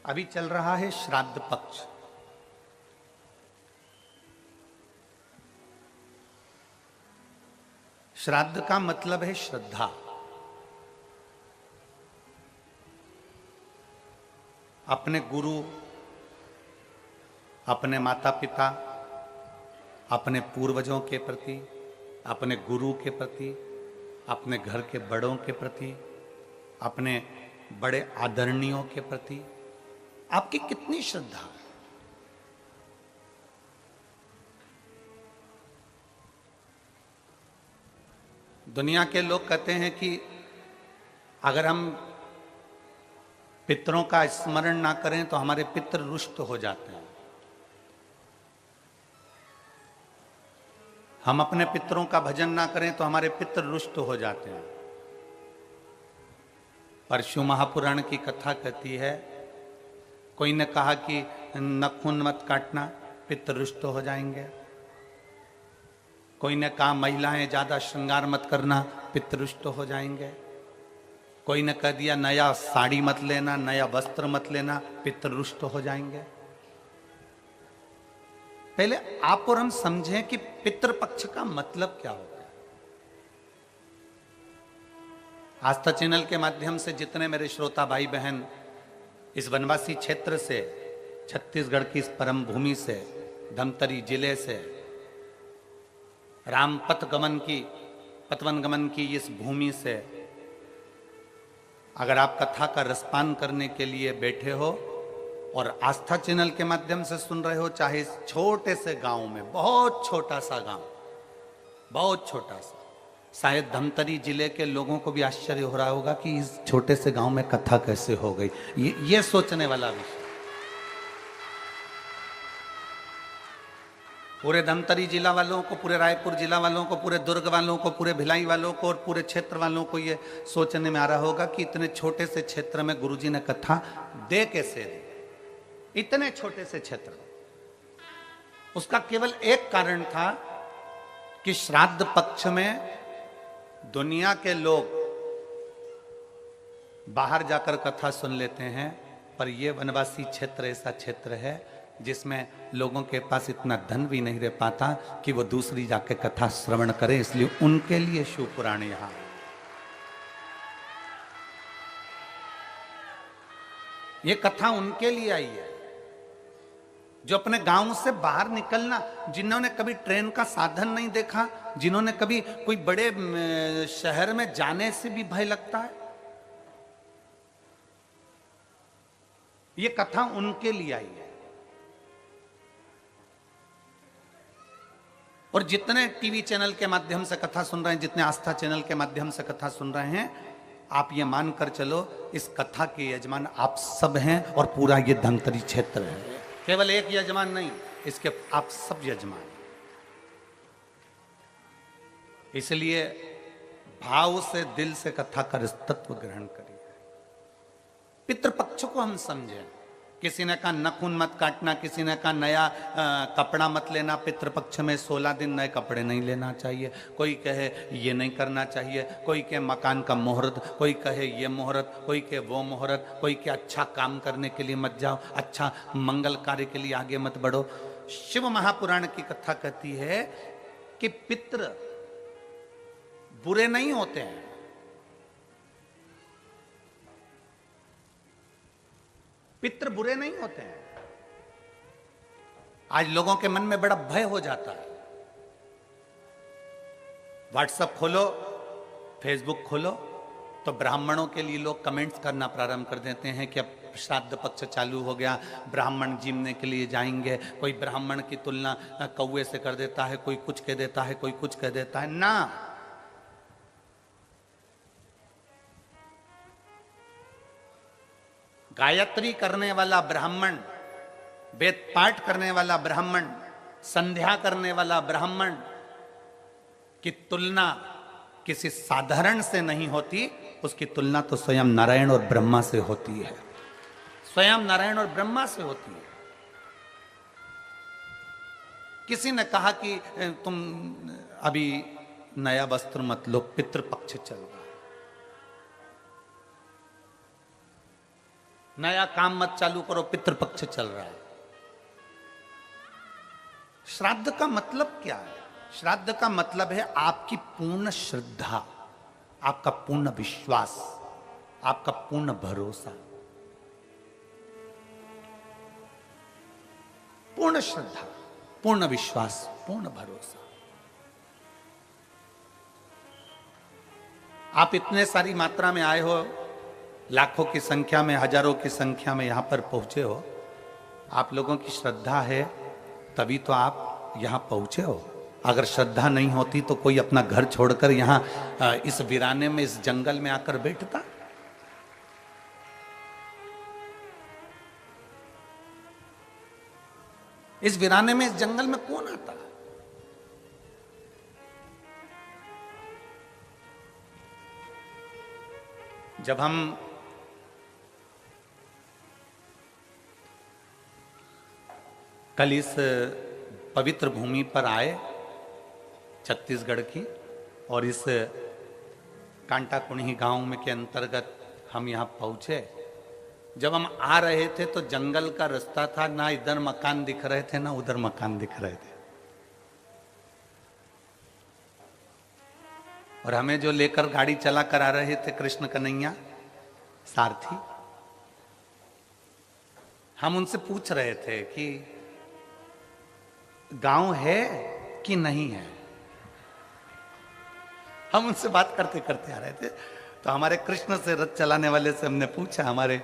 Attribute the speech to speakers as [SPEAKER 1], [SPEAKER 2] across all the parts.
[SPEAKER 1] अभी चल रहा है श्राद्ध पक्ष। श्राद्ध का मतलब है श्रद्धा। अपने गुरु, अपने माता पिता, अपने पूर्वजों के प्रति, अपने गुरु के प्रति, अपने घर के बड़ों के प्रति, अपने बड़े आदरणीयों के प्रति आपकी कितनी श्रद्धा है। दुनिया के लोग कहते हैं कि अगर हम पितरों का स्मरण ना करें तो हमारे पितृ रुष्ट हो जाते हैं। हम अपने पितरों का भजन ना करें तो हमारे पितृ रुष्ट हो जाते हैं। परशु महापुराण की कथा कहती है, कोई ने कहा कि नखून मत काटना, पितृ रुष्ट हो जाएंगे। कोई ने कहा महिलाएं ज्यादा श्रृंगार मत करना, पितृ रुष्ट हो जाएंगे। कोई ने कह दिया नया साड़ी मत लेना, नया वस्त्र मत लेना, पितृ रुष्ट हो जाएंगे। पहले आप और हम समझें कि पितृपक्ष का मतलब क्या होता है। आस्था चैनल के माध्यम से जितने मेरे श्रोता भाई बहन इस वनवासी क्षेत्र से, छत्तीसगढ़ की इस परम भूमि से, धमतरी जिले से, राम पतवन गमन की इस भूमि से अगर आप कथा का रसपान करने के लिए बैठे हो और आस्था चैनल के माध्यम से सुन रहे हो, चाहे इस छोटे से गांव में, बहुत छोटा सा गांव, बहुत छोटा सा, शायद धमतरी जिले के लोगों को भी आश्चर्य हो रहा होगा कि इस छोटे से गांव में कथा कैसे हो गई। ये सोचने वाला विषय। पूरे धमतरी जिला वालों को, पूरे रायपुर जिला वालों को, पूरे दुर्ग वालों को, पूरे भिलाई वालों को और पूरे क्षेत्र वालों को ये सोचने में आ रहा होगा कि इतने छोटे से क्षेत्र में गुरुजी ने कथा दे कैसे दी। इतने छोटे से क्षेत्र। उसका केवल एक कारण था कि श्राद्ध पक्ष में दुनिया के लोग बाहर जाकर कथा सुन लेते हैं, पर यह वनवासी क्षेत्र ऐसा क्षेत्र है जिसमें लोगों के पास इतना धन भी नहीं रह पाता कि वो दूसरी जाके कथा श्रवण करें, इसलिए उनके लिए शिव पुराण यहां है। ये कथा उनके लिए आई है जो अपने गांव से बाहर निकलना, जिन्होंने कभी ट्रेन का साधन नहीं देखा, जिन्होंने कभी कोई बड़े शहर में जाने से भी भय लगता है, ये कथा उनके लिए आई है। और जितने टीवी चैनल के माध्यम से कथा सुन रहे हैं, जितने आस्था चैनल के माध्यम से कथा सुन रहे हैं, आप ये मानकर चलो इस कथा के यजमान आप सब हैं और पूरा ये धमतरी क्षेत्र है। केवल एक यजमान नहीं, इसके आप सब यजमान। इसलिए भाव से, दिल से कथा का तत्व ग्रहण करिए। पितृपक्ष को हम समझें। किसी ने कहा नखून मत काटना, किसी ने कहा नया कपड़ा मत लेना, पितृपक्ष में 16 दिन नए कपड़े नहीं लेना चाहिए। कोई कहे ये नहीं करना चाहिए, कोई कहे मकान का मुहूर्त, कोई कहे ये मुहूर्त, कोई कहे वो मुहूर्त, कोई कहे अच्छा काम करने के लिए मत जाओ, अच्छा मंगल कार्य के लिए आगे मत बढ़ो। शिव महापुराण की कथा कहती है कि पितृ बुरे नहीं होते हैं। पितृ बुरे नहीं होते हैं। आज लोगों के मन में बड़ा भय हो जाता है। व्हाट्सएप खोलो, फेसबुक खोलो तो ब्राह्मणों के लिए लोग कमेंट्स करना प्रारंभ कर देते हैं कि अब श्राद्ध पक्ष चालू हो गया, ब्राह्मण जीमने के लिए जाएंगे। कोई ब्राह्मण की तुलना कौवे से कर देता है, कोई कुछ कह देता है, कोई कुछ कह देता है। ना, गायत्री करने वाला ब्राह्मण, वेद पाठ करने वाला ब्राह्मण, संध्या करने वाला ब्राह्मण की तुलना किसी साधारण से नहीं होती, उसकी तुलना तो स्वयं नारायण और ब्रह्मा से होती है। स्वयं नारायण और ब्रह्मा से होती है। किसी ने कहा कि तुम अभी नया वस्त्र मत लो, पितृपक्ष चल रहा है। नया काम मत चालू करो, पितृपक्ष चल रहा है। श्राद्ध का मतलब क्या है? श्राद्ध का मतलब है आपकी पूर्ण श्रद्धा, आपका पूर्ण विश्वास, आपका पूर्ण भरोसा। पूर्ण श्रद्धा, पूर्ण विश्वास, पूर्ण भरोसा। आप इतने सारी मात्रा में आए हो, लाखों की संख्या में, हजारों की संख्या में यहां पर पहुंचे हो। आप लोगों की श्रद्धा है तभी तो आप यहां पहुंचे हो। अगर श्रद्धा नहीं होती तो कोई अपना घर छोड़कर यहां इस वीराने में, इस जंगल में आकर बैठता? इस वीराने में, इस जंगल में कौन आता? जब हम कल इस पवित्र भूमि पर आए छत्तीसगढ़ की, और इस कांटा कुणी गांव में के अंतर्गत हम यहां पहुंचे। जब हम आ रहे थे तो जंगल का रास्ता था, ना इधर मकान दिख रहे थे ना उधर मकान दिख रहे थे। और हमें जो लेकर गाड़ी चला कर आ रहे थे कृष्ण कन्हैया सारथी, हम उनसे पूछ रहे थे कि गांव है कि नहीं है। हम उनसे बात करते करते आ रहे थे तो हमारे कृष्ण से रथ चलाने वाले से हमने पूछा, हमारे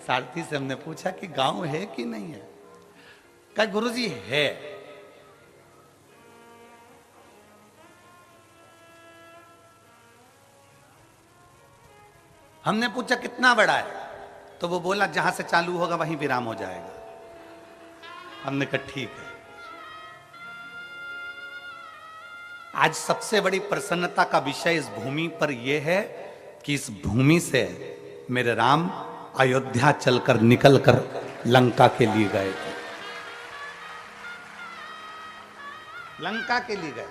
[SPEAKER 1] सारथी से हमने पूछा कि गांव है कि नहीं है। कहा गुरुजी है। हमने पूछा कितना बड़ा है, तो वो बोला जहां से चालू होगा वहीं विराम हो जाएगा। हमने कहा ठीक है। आज सबसे बड़ी प्रसन्नता का विषय इस भूमि पर यह है कि इस भूमि से मेरे राम अयोध्या चलकर निकलकर लंका के लिए गए थे। लंका के लिए गए।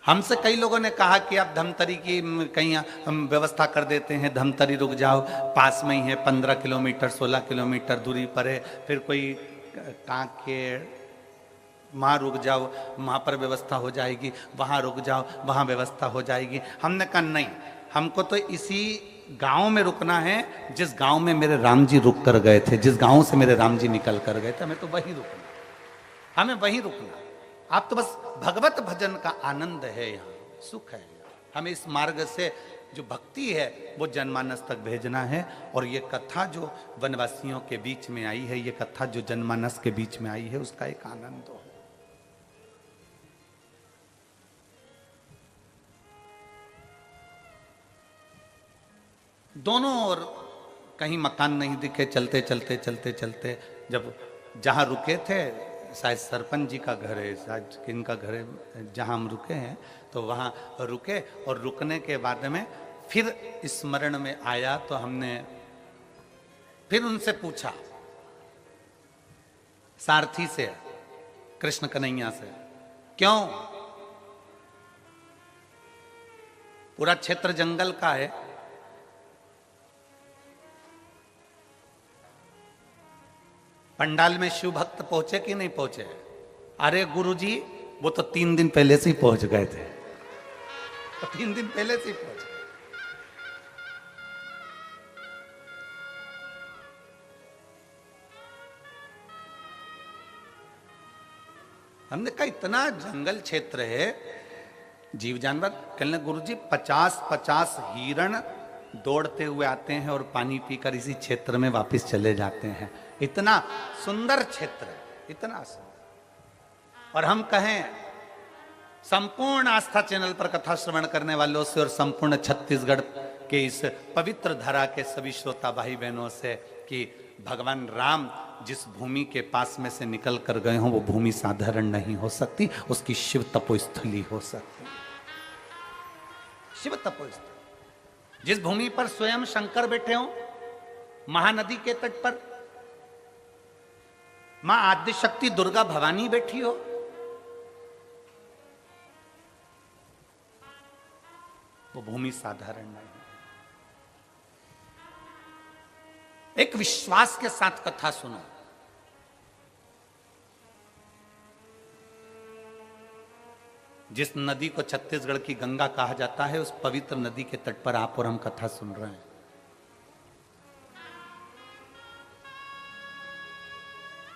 [SPEAKER 1] हमसे कई लोगों ने कहा कि आप धमतरी की कहीं हम व्यवस्था कर देते हैं, धमतरी रुक जाओ, पास में ही है, 15 किलोमीटर 16 किलोमीटर दूरी पर है। फिर कोई कांकेर, वहाँ रुक जाओ, वहाँ पर व्यवस्था हो जाएगी, वहाँ रुक जाओ, वहाँ व्यवस्था हो जाएगी। हमने कहा नहीं, हमको तो इसी गांव में रुकना है जिस गांव में मेरे राम जी रुक कर गए थे, जिस गांव से मेरे राम जी निकल कर गए थे, हमें तो वहीं रुकना, हमें वहीं रुकना। आप तो बस भगवत भजन का आनंद है, यहाँ सुख है। हमें इस मार्ग से जो भक्ति है वो जनमानस तक भेजना है। और ये कथा जो वनवासियों के बीच में आई है, ये कथा जो जनमानस के बीच में आई है, उसका एक आनंद हो। दोनों ओर कहीं मकान नहीं दिखे। चलते चलते चलते चलते जब जहाँ रुके थे, शायद सरपंच जी का घर है, शायद किनका घर है, जहाँ हम रुके हैं, तो वहाँ रुके। और रुकने के बाद में फिर स्मरण में आया तो हमने फिर उनसे पूछा, सारथी से, कृष्ण कन्हैया से, क्यों पूरा क्षेत्र जंगल का है, पंडाल में शिव भक्त पहुंचे कि नहीं पहुंचे? अरे गुरुजी वो तो 3 दिन पहले से ही पहुंच गए थे, तो 3 दिन पहले से ही पहुंच गए। हमने कहा इतना जंगल क्षेत्र है, जीव जानवर। कहने गुरुजी 50-50 हिरण दौड़ते हुए आते हैं और पानी पीकर इसी क्षेत्र में वापस चले जाते हैं। इतना सुंदर क्षेत्र, इतना सुंदर। और हम कहें संपूर्ण आस्था चैनल पर कथा श्रवण करने वालों से और संपूर्ण छत्तीसगढ़ के इस पवित्र धरा के सभी श्रोता भाई बहनों से कि भगवान राम जिस भूमि के पास में से निकल कर गए हों वो भूमि साधारण नहीं हो सकती, उसकी शिव तपोस्थली हो सकती। शिव तपोस्थली जिस भूमि पर स्वयं शंकर बैठे हों, महानदी के तट पर मां आद्य शक्ति दुर्गा भवानी बैठी हो, वो भूमि साधारण नहीं। एक विश्वास के साथ कथा सुनो। जिस नदी को छत्तीसगढ़ की गंगा कहा जाता है, उस पवित्र नदी के तट पर आप और हम कथा सुन रहे हैं।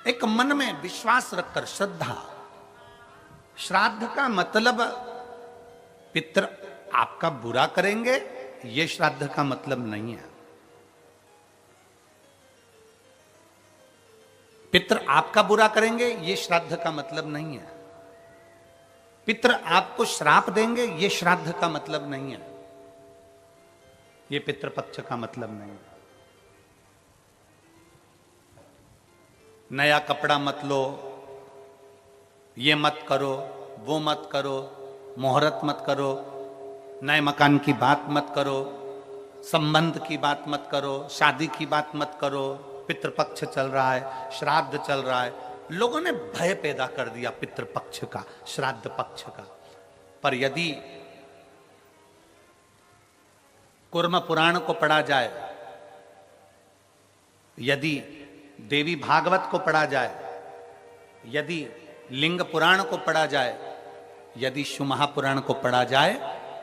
[SPEAKER 1] एक मन में विश्वास रखकर, श्रद्धा। श्राद्ध का मतलब पितर आपका बुरा करेंगे, यह श्राद्ध का मतलब नहीं है। पितर आपका बुरा करेंगे, यह श्राद्ध का मतलब नहीं है। पितर आपको श्राप देंगे, यह श्राद्ध का मतलब नहीं है। यह पितृपक्ष का मतलब नहीं है। नया कपड़ा मत लो, ये मत करो, वो मत करो, मुहूर्त मत करो, नए मकान की बात मत करो, संबंध की बात मत करो, शादी की बात मत करो, पितृपक्ष चल रहा है, श्राद्ध चल रहा है। लोगों ने भय पैदा कर दिया पितृपक्ष का, श्राद्ध पक्ष का। पर यदि कूर्म पुराण को पढ़ा जाए, यदि देवी भागवत को पढ़ा जाए, यदि लिंग पुराण को पढ़ा जाए, यदि शिवमहापुराण को पढ़ा जाए,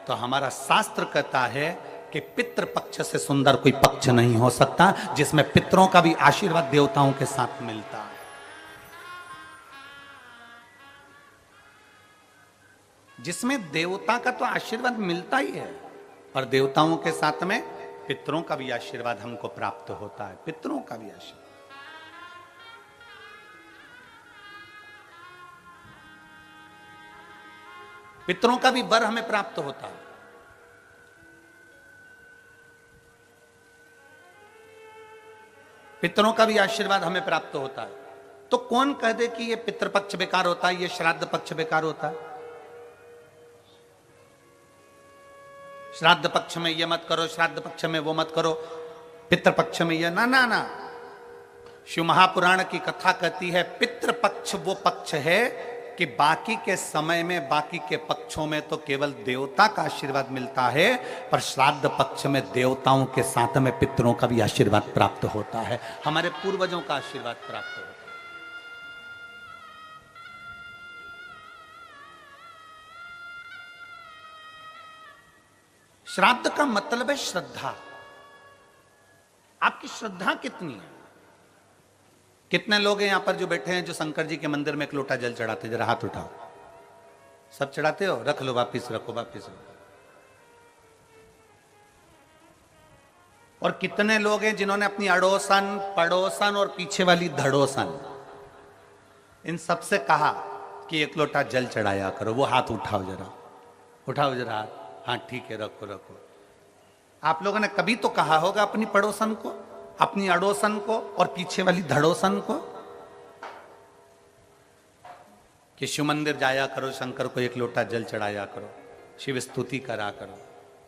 [SPEAKER 1] तो हमारा शास्त्र कहता है कि पितृ पक्ष से सुंदर कोई पक्ष नहीं हो सकता, जिसमें पितरों का भी आशीर्वाद देवताओं के साथ मिलता है। जिसमें देवता का तो आशीर्वाद मिलता ही है, और देवताओं के साथ में पितरों का भी आशीर्वाद हमको प्राप्त होता है। पितरों का भी आशीर्वाद। पितरों का भी वर हमें प्राप्त होता है। पितरों का भी आशीर्वाद हमें प्राप्त होता है। तो कौन कह दे कि ये पितृपक्ष बेकार होता है, ये श्राद्ध पक्ष बेकार होता है? श्राद्ध पक्ष में ये मत करो, श्राद्ध पक्ष में वो मत करो, पितृपक्ष में ये ना ना ना। शिव महापुराण की कथा कहती है पितृपक्ष वो पक्ष है कि बाकी के समय में, बाकी के पक्षों में तो केवल देवता का आशीर्वाद मिलता है, पर श्राद्ध पक्ष में देवताओं के साथ में पितरों का भी आशीर्वाद प्राप्त होता है, हमारे पूर्वजों का आशीर्वाद प्राप्त होता है। श्राद्ध का मतलब है श्रद्धा। आपकी श्रद्धा कितनी है? कितने लोग हैं यहां पर जो बैठे हैं जो शंकर जी के मंदिर में एक लोटा जल चढ़ाते? जरा हाथ उठाओ। सब चढ़ाते हो? रख लो, वापिस रखो, वापिस रखो। और कितने लोग हैं जिन्होंने अपनी अड़ोसन, पड़ोसन और पीछे वाली धड़ोसन, इन सबसे कहा कि एक लोटा जल चढ़ाया करो? वो हाथ उठाओ जरा, उठाओ जरा हाथ। हाँ ठीक है, रखो रखो। आप लोगों ने कभी तो कहा होगा अपनी पड़ोसन को, अपनी अड़ोसन को और पीछे वाली धड़ोसन को कि शिव मंदिर जाया करो, शंकर को एक लोटा जल चढ़ाया करो, शिव स्तुति करा करो,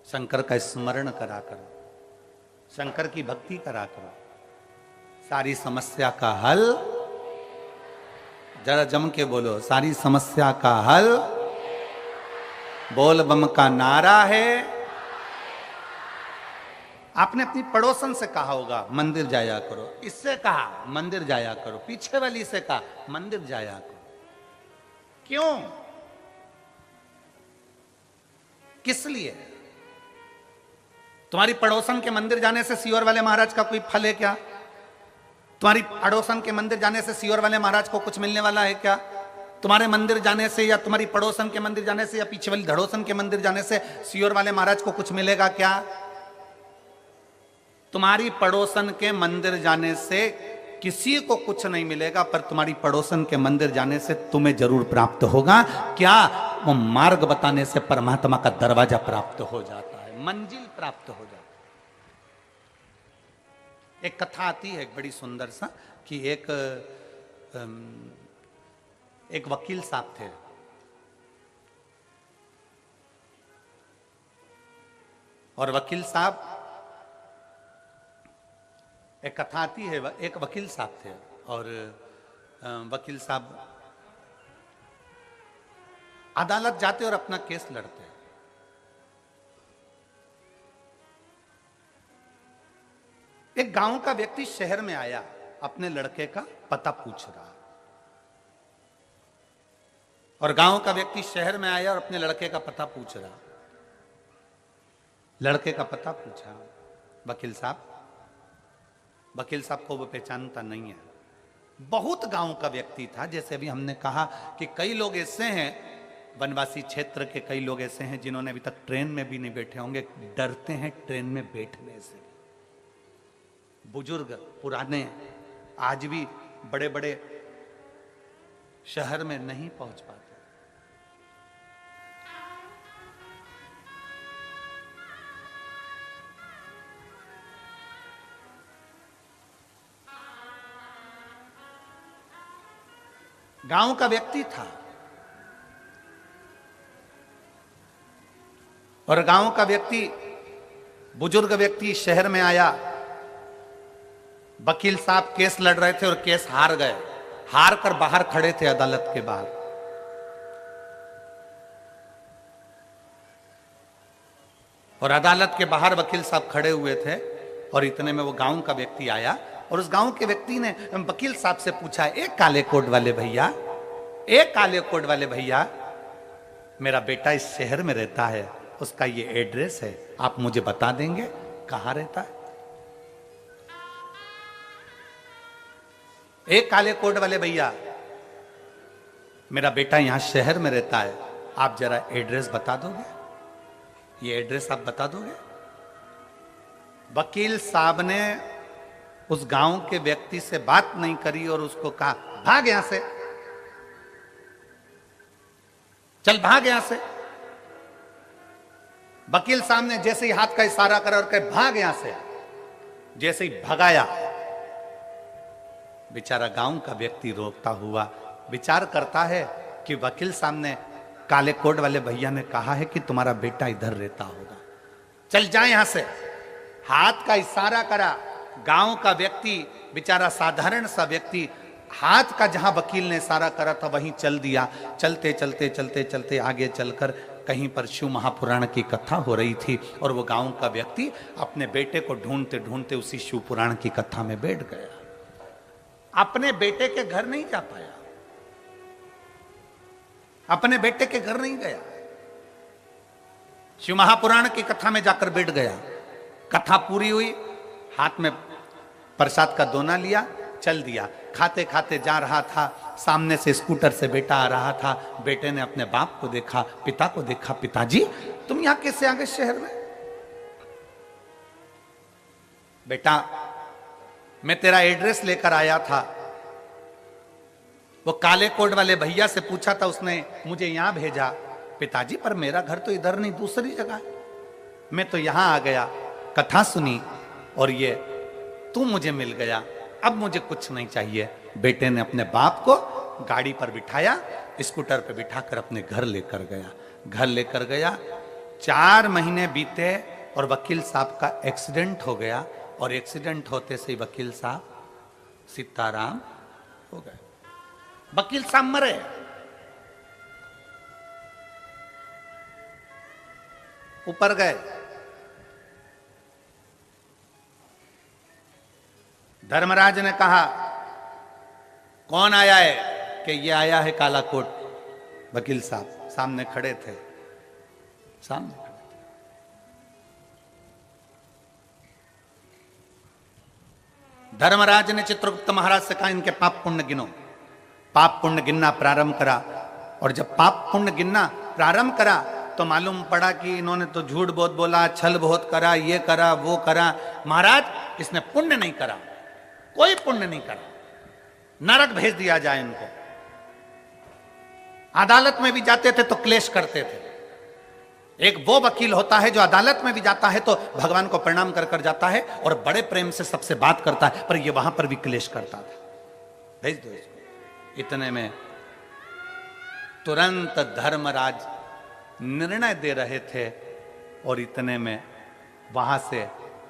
[SPEAKER 1] शंकर का स्मरण करा करो, शंकर की भक्ति करा करो, सारी समस्या का हल। जरा जम के बोलो, सारी समस्या का हल बोल बम का नारा है। आपने अपनी पड़ोसन से कहा होगा मंदिर जाया करो, इससे कहा मंदिर जाया करो, पीछे वाली से कहा मंदिर जाया करो। क्यों? किस लिए? तुम्हारी पड़ोसन के मंदिर जाने से सियोर वाले महाराज का कोई फल है क्या? तुम्हारी पड़ोसन के मंदिर जाने से सियोर वाले महाराज को कुछ मिलने वाला है क्या? तुम्हारे मंदिर जाने से या तुम्हारी पड़ोसन के मंदिर जाने से या पीछे वाली धड़ोसन के मंदिर जाने से सियोर वाले महाराज को कुछ मिलेगा क्या? तुम्हारी पड़ोसन के मंदिर जाने से किसी को कुछ नहीं मिलेगा, पर तुम्हारी पड़ोसन के मंदिर जाने से तुम्हें जरूर प्राप्त होगा। क्या? वो मार्ग बताने से परमात्मा का दरवाजा प्राप्त हो जाता है, मंजिल प्राप्त हो जाता है। एक कथा आती है एक बड़ी सुंदर सा कि एक वकील साहब थे। और वकील साहब, एक कथा आती है, एक वकील साहब थे और वकील साहब अदालत जाते और अपना केस लड़ते। एक गांव का व्यक्ति शहर में आया, अपने लड़के का पता पूछ रहा। और गांव का व्यक्ति शहर में आया और अपने लड़के का पता पूछ रहा। लड़के का पता पूछा, वकील साहब को वो पहचानता नहीं है। बहुत गांव का व्यक्ति था। जैसे अभी हमने कहा कि कई लोग ऐसे हैं, वनवासी क्षेत्र के कई लोग ऐसे हैं जिन्होंने अभी तक ट्रेन में भी नहीं बैठे होंगे, डरते हैं ट्रेन में बैठने से। बुजुर्ग पुराने आज भी बड़े बड़े शहर में नहीं पहुंच पाते। गांव का व्यक्ति था और गांव का व्यक्ति, बुजुर्ग व्यक्ति शहर में आया। वकील साहब केस लड़ रहे थे और केस हार गए। हार कर बाहर खड़े थे अदालत के बाहर। और अदालत के बाहर वकील साहब खड़े हुए थे और इतने में वो गांव का व्यक्ति आया और उस गांव के व्यक्ति ने वकील साहब से पूछा, एक काले कोट वाले भैया, एक काले कोट वाले भैया, मेरा बेटा इस शहर में रहता है, उसका ये एड्रेस है, आप मुझे बता देंगे कहां रहता है? एक काले कोट वाले भैया, मेरा बेटा यहां शहर में रहता है, आप जरा एड्रेस बता दोगे? ये एड्रेस आप बता दोगे? वकील साहब ने उस गांव के व्यक्ति से बात नहीं करी और उसको कहा, भाग यहां से, चल भाग यहां से। वकील साहब ने जैसे ही हाथ का इशारा करा और कहे भाग यहां से, जैसे ही भगाया, बेचारा गांव का व्यक्ति रोकता हुआ विचार करता है कि वकील साहब ने, काले कोट वाले भैया ने कहा है कि तुम्हारा बेटा इधर रहता होगा, चल जा यहां से। हाथ का इशारा करा। गांव का व्यक्ति, बेचारा साधारण सा व्यक्ति, हाथ का जहां वकील ने इशारा करा था वहीं चल दिया। चलते चलते चलते चलते आगे चलकर कहीं पर शिव महापुराण की कथा हो रही थी और वो गांव का व्यक्ति अपने बेटे को ढूंढते ढूंढते उसी शिव पुराण की कथा में बैठ गया। अपने बेटे के घर नहीं जा पाया, अपने बेटे के घर नहीं गया, शिव महापुराण की कथा में जाकर बैठ गया। कथा पूरी हुई, हाथ में प्रसाद का दोना लिया, चल दिया। खाते खाते जा रहा था, सामने से स्कूटर से बेटा आ रहा था। बेटे ने अपने बाप को देखा, पिता को देखा, पिताजी तुम यहां कैसे आ गए शहर में? बेटा मैं तेरा एड्रेस लेकर आया था, वो काले कोट वाले भैया से पूछा था, उसने मुझे यहां भेजा। पिताजी पर मेरा घर तो इधर नहीं, दूसरी जगह, मैं तो यहां आ गया, कथा सुनी और ये तू मुझे मिल गया, अब मुझे कुछ नहीं चाहिए। बेटे ने अपने बाप को गाड़ी पर बिठाया, स्कूटर पर बिठाकर अपने घर लेकर गया। घर लेकर गया, 4 महीने बीते और वकील साहब का एक्सीडेंट हो गया और एक्सीडेंट होते से ही वकील साहब सीताराम हो गए। वकील साहब मरे। ऊपर गए, धर्मराज ने कहा कौन आया है? कि ये आया है काला कोट। वकील साहब सामने खड़े थे, सामने खड़े थे। धर्मराज ने चित्रगुप्त महाराज से कहा इनके पाप पुण्य गिनो। पाप पुण्य गिनना प्रारंभ करा और जब पाप पुण्य गिनना प्रारंभ करा तो मालूम पड़ा कि इन्होंने तो झूठ बहुत बोला, छल बहुत करा, ये करा वो करा। महाराज इसने पुण्य नहीं करा, कोई पुण्य नहीं करा, नरक भेज दिया जाए इनको। अदालत में भी जाते थे तो क्लेश करते थे। एक वो वकील होता है जो अदालत में भी जाता है तो भगवान को प्रणाम कर कर जाता है और बड़े प्रेम से सबसे बात करता है, पर ये वहां पर भी क्लेश करता था, भेज दो इसको। इतने में तुरंत धर्मराज निर्णय दे रहे थे और इतने में वहां से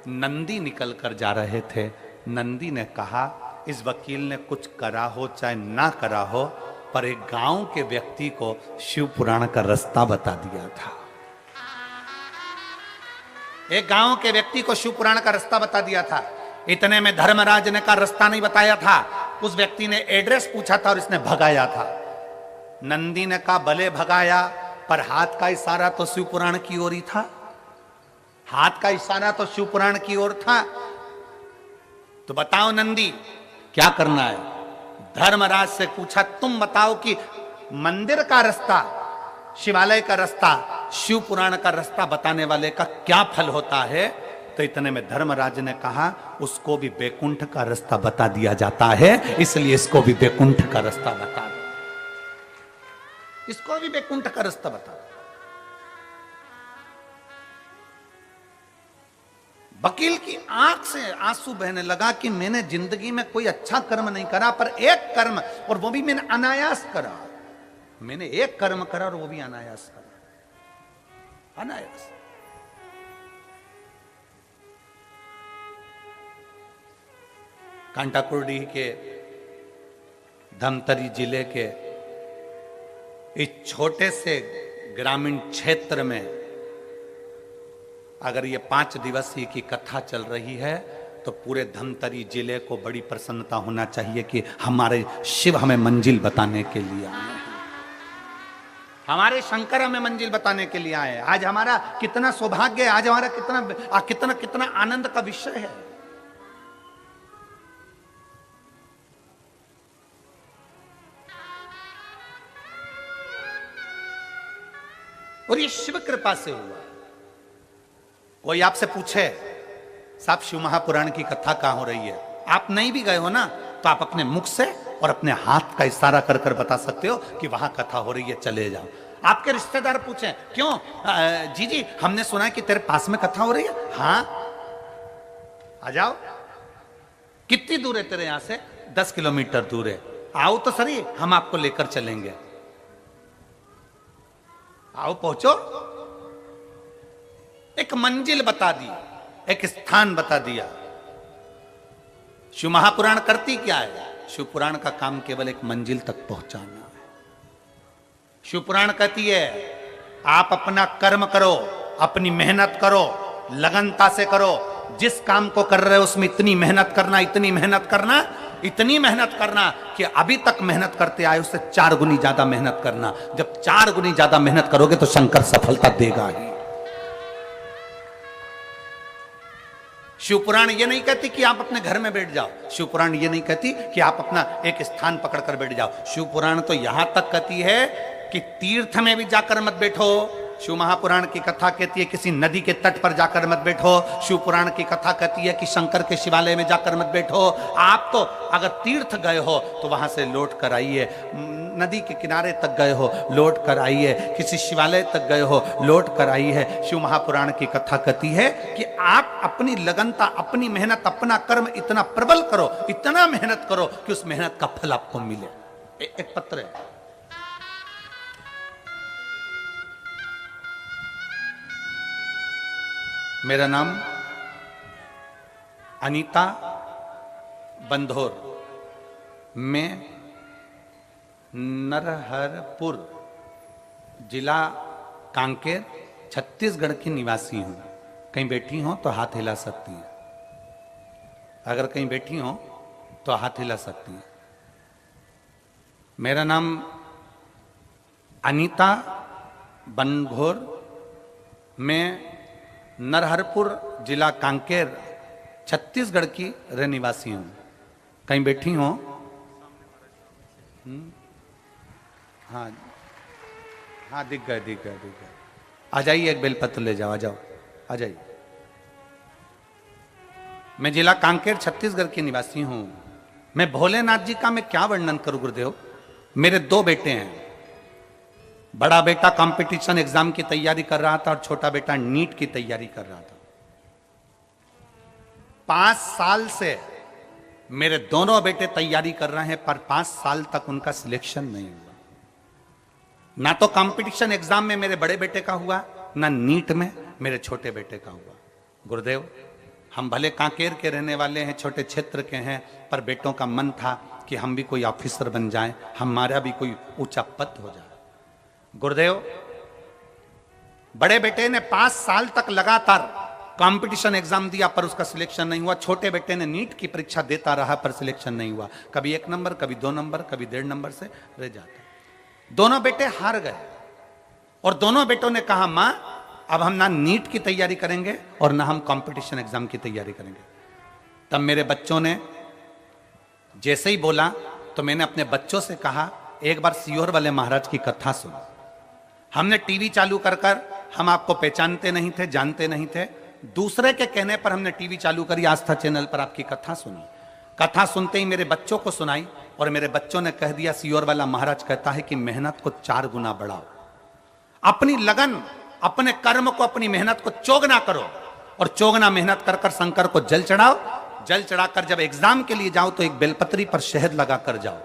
[SPEAKER 1] नंदी निकल कर जा रहे थे। नंदी ने कहा इस वकील ने कुछ करा हो चाहे ना करा हो, पर एक गांव के व्यक्ति को शिव पुराण का रास्ता बता दिया था। एक गांव के व्यक्ति को शिव पुराण का रास्ता बता दिया था। इतने में धर्मराज ने का रास्ता नहीं बताया था, उस व्यक्ति ने एड्रेस पूछा था और इसने भगाया था। नंदी ने कहा भले भगाया, पर हाथ का इशारा तो शिव पुराण की ओर ही था। हाथ का इशारा तो शिव पुराण की ओर था। तो बताओ नंदी क्या करना है? धर्मराज से पूछा तुम बताओ कि मंदिर का रास्ता, शिवालय का रास्ता, शिव पुराण का रास्ता बताने वाले का क्या फल होता है? तो इतने में धर्मराज ने कहा उसको भी बैकुंठ का रास्ता बता दिया जाता है, इसलिए इसको भी बैकुंठ का रास्ता बता दो, इसको भी बैकुंठ का रास्ता बता दो। वकील की आंख से आंसू बहने लगा कि मैंने जिंदगी में कोई अच्छा कर्म नहीं करा, पर एक कर्म, और वो भी मैंने अनायास करा। मैंने एक कर्म करा और वो भी अनायास करा, अनायास। कांटाकुर्डी के धमतरी जिले के इस छोटे से ग्रामीण क्षेत्र में अगर ये 5 दिवसीय की कथा चल रही है तो पूरे धमतरी जिले को बड़ी प्रसन्नता होना चाहिए कि हमारे शिव हमें मंजिल बताने के लिए आए हैं, हमारे शंकर हमें मंजिल बताने के लिए आए हैं। आज हमारा कितना सौभाग्य है, आज हमारा कितना कितना कितना आनंद का विषय है। और ये शिव कृपा से हुआ। कोई आपसे पूछे साहब शिव महापुराण की कथा कहां हो रही है, आप नहीं भी गए हो ना, तो आप अपने मुख से और अपने हाथ का इशारा कर कर बता सकते हो कि वहां कथा हो रही है, चले जाओ। आपके रिश्तेदार पूछे क्यों जी हमने सुना है कि तेरे पास में कथा हो रही है, हाँ आ जाओ। कितनी दूर है तेरे यहां से? 10 किलोमीटर दूर है, आओ तो सही, हम आपको लेकर चलेंगे, आओ पहुंचो। एक मंजिल बता दी, एक स्थान बता दिया। शिव महापुराण करती क्या है? शिव पुराण का काम केवल एक मंजिल तक पहुंचाना है। शिव पुराण कहती है आप अपना कर्म करो, अपनी मेहनत करो, लगनता से करो, जिस काम को कर रहे हो उसमें इतनी मेहनत करना, इतनी मेहनत करना, इतनी मेहनत करना कि अभी तक मेहनत करते आए उससे 4 गुनी ज्यादा मेहनत करना। जब 4 गुनी ज्यादा मेहनत करोगे तो शंकर सफलता देगा ही। शिवपुराण ये नहीं कहती कि आप अपने घर में बैठ जाओ, शिवपुराण ये नहीं कहती कि आप अपना एक स्थान पकड़कर बैठ जाओ। शिवपुराण तो यहां तक कहती है कि तीर्थ में भी जाकर मत बैठो। शिव महापुराण की कथा कहती है किसी नदी के तट पर जाकर मत बैठो। शिव पुराण की कथा कहती है कि शंकर के शिवालय में जाकर मत बैठो। आप तो अगर तीर्थ गए हो तो वहां से लौट कर आइए, नदी के किनारे तक गए हो लौट कर आइए, किसी शिवालय तक गए हो लौट कर आइए। शिव महापुराण की कथा कहती है कि आप अपनी लगनता, अपनी मेहनत, अपना कर्म इतना प्रबल करो, इतना मेहनत करो कि उस मेहनत का फल आपको मिले। एक पत्र है, मेरा नाम अनीता बंधोर, मैं नरहरपुर जिला कांकेर छत्तीसगढ़ की निवासी हूँ। कहीं बैठी हो तो हाथ हिला सकती हैं, अगर कहीं बैठी हो तो हाथ हिला सकती हैं। मेरा नाम अनीता बंधोर, मैं नरहरपुर जिला कांकेर छत्तीसगढ़ की रहनिवासी हूँ। कहीं बैठी हो? हाँ हाँ, दिख गए दिख गए दिख गए। आ जाइए, एक बेलपत्र ले जाओ, आ जाओ आ जाइए। मैं जिला कांकेर छत्तीसगढ़ की निवासी हूँ। मैं भोलेनाथ जी का मैं क्या वर्णन करूँ गुरुदेव। मेरे 2 बेटे हैं। बड़ा बेटा कंपटीशन एग्जाम की तैयारी कर रहा था और छोटा बेटा नीट की तैयारी कर रहा था। 5 साल से मेरे दोनों बेटे तैयारी कर रहे हैं, पर 5 साल तक उनका सिलेक्शन नहीं हुआ। ना तो कंपटीशन एग्जाम में मेरे बड़े बेटे का हुआ, ना नीट में मेरे छोटे बेटे का हुआ। गुरुदेव, हम भले कांकेर के रहने वाले हैं, छोटे क्षेत्र के हैं, पर बेटों का मन था कि हम भी कोई ऑफिसर बन जाएं, हमारा भी कोई ऊंचा पद हो जाए। गुरुदेव, बड़े बेटे ने 5 साल तक लगातार कंपटीशन एग्जाम दिया पर उसका सिलेक्शन नहीं हुआ। छोटे बेटे ने नीट की परीक्षा देता रहा पर सिलेक्शन नहीं हुआ। कभी 1 नंबर, कभी 2 नंबर, कभी 1.5 नंबर से रह जाते। दोनों बेटे हार गए और दोनों बेटों ने कहा, मां अब हम ना नीट की तैयारी करेंगे और ना हम कंपटीशन एग्जाम की तैयारी करेंगे। तब मेरे बच्चों ने जैसे ही बोला तो मैंने अपने बच्चों से कहा, एक बार सीहोर वाले महाराज की कथा सुनो। हमने टीवी चालू कर कर, हम आपको पहचानते नहीं थे, जानते नहीं थे, दूसरे के कहने पर हमने टीवी चालू करी, आस्था चैनल पर आपकी कथा सुनी। कथा सुनते ही मेरे बच्चों को सुनाई और मेरे बच्चों ने कह दिया, सीहोर वाला महाराज कहता है कि मेहनत को 4 गुना बढ़ाओ, अपनी लगन, अपने कर्म को, अपनी मेहनत को चौगुना करो और चौगुना मेहनत कर कर शंकर को जल चढ़ाओ। जल चढ़ाकर जब एग्जाम के लिए जाओ तो एक बेलपत्री पर शहद लगा कर जाओ।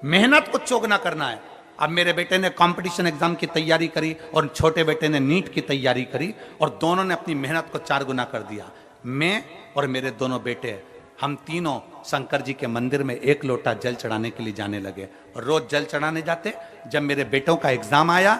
[SPEAKER 1] मेहनत को चौगुना करना है। अब मेरे बेटे ने कंपटीशन एग्जाम की तैयारी करी और छोटे बेटे ने नीट की तैयारी करी और दोनों ने अपनी मेहनत को 4 गुना कर दिया। मैं और मेरे दोनों बेटे, हम तीनों शंकर जी के मंदिर में 1 लोटा जल चढ़ाने के लिए जाने लगे और रोज जल चढ़ाने जाते। जब मेरे बेटों का एग्जाम आया,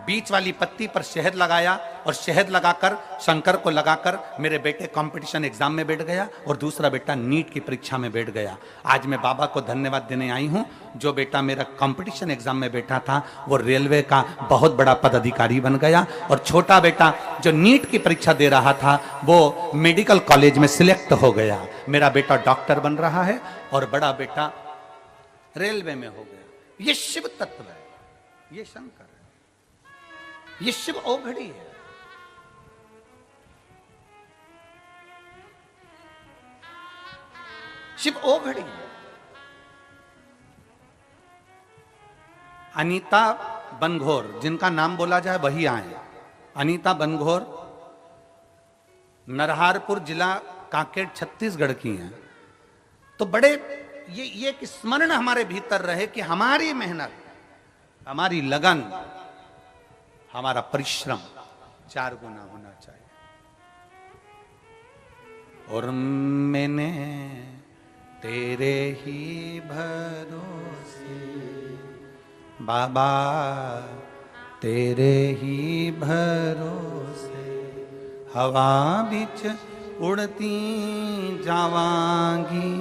[SPEAKER 1] बीच वाली पत्ती पर शहद लगाया और शहद लगाकर शंकर को लगाकर मेरे बेटे कंपटीशन एग्जाम में बैठ गया और दूसरा बेटा नीट की परीक्षा में बैठ गया। आज मैं बाबा को धन्यवाद देने आई हूं। जो बेटा मेरा कंपटीशन एग्जाम में बैठा था वो रेलवे का बहुत बड़ा पदाधिकारी बन गया और छोटा बेटा जो नीट की परीक्षा दे रहा था वो मेडिकल कॉलेज में सिलेक्ट हो गया। मेरा बेटा डॉक्टर बन रहा है और बड़ा बेटा रेलवे में हो गया। ये शिव तत्व है, ये शंकर है, ये शिव ओघड़ी है। शिव ओघड़ी है। अनीता बनघोर, जिनका नाम बोला जाए वही आए। अनीता बनघोर नरहारपुर जिला कांकेर छत्तीसगढ़ की हैं। तो बड़े ये एक स्मरण हमारे भीतर रहे कि हमारी मेहनत, हमारी लगन, हमारा परिश्रम 4 गुना होना चाहिए। और मैंने तेरे ही भरोसे बाबा, तेरे ही भरोसे हवा बिच उड़ती जावांगी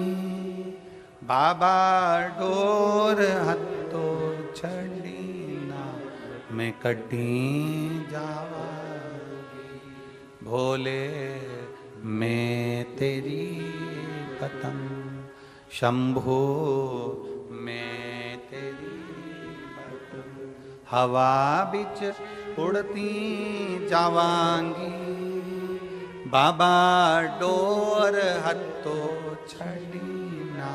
[SPEAKER 1] बाबा, डोर हत्तो छड़ी मैं कटी जावांगी भोले, मैं तेरी पतंग शंभो, मैं तेरी पतंग हवा बिच उड़ती जावांगी बाबा, डोर हत्तो छड़ी ना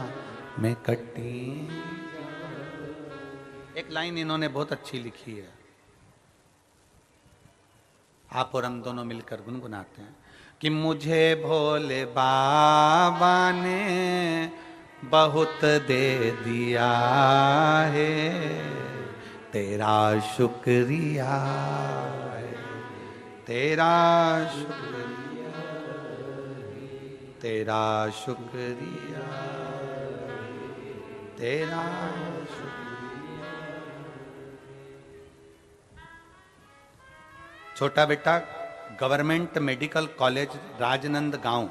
[SPEAKER 1] मैं कटी। एक लाइन इन्होंने बहुत अच्छी लिखी है, आप और हम दोनों मिलकर गुनगुनाते हैं कि मुझे भोले बाबा ने बहुत दे दिया है, तेरा शुक्रिया है, तेरा शुक्रिया, तेरा शुक्रिया, तेरा शुक्रिया। छोटा बेटा गवर्नमेंट मेडिकल कॉलेज राजनांदगांव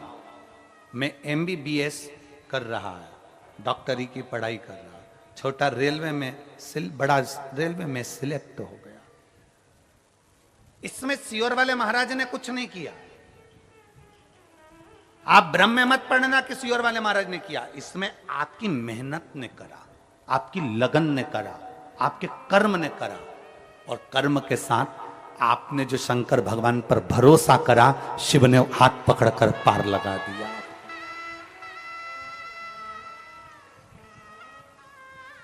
[SPEAKER 1] में MBBS कर रहा है, डॉक्टरी की पढ़ाई कर रहा है। छोटा रेलवे में बड़ा रेलवे में सिलेक्ट हो गया। इसमें सीहोर वाले महाराज ने कुछ नहीं किया। आप भ्रम में मत पड़ना कि सीहोर वाले महाराज ने किया। इसमें आपकी मेहनत ने करा, आपकी लगन ने करा, आपके कर्म ने करा और कर्म के साथ आपने जो शंकर भगवान पर भरोसा करा, शिव ने हाथ पकड़कर पार लगा दिया।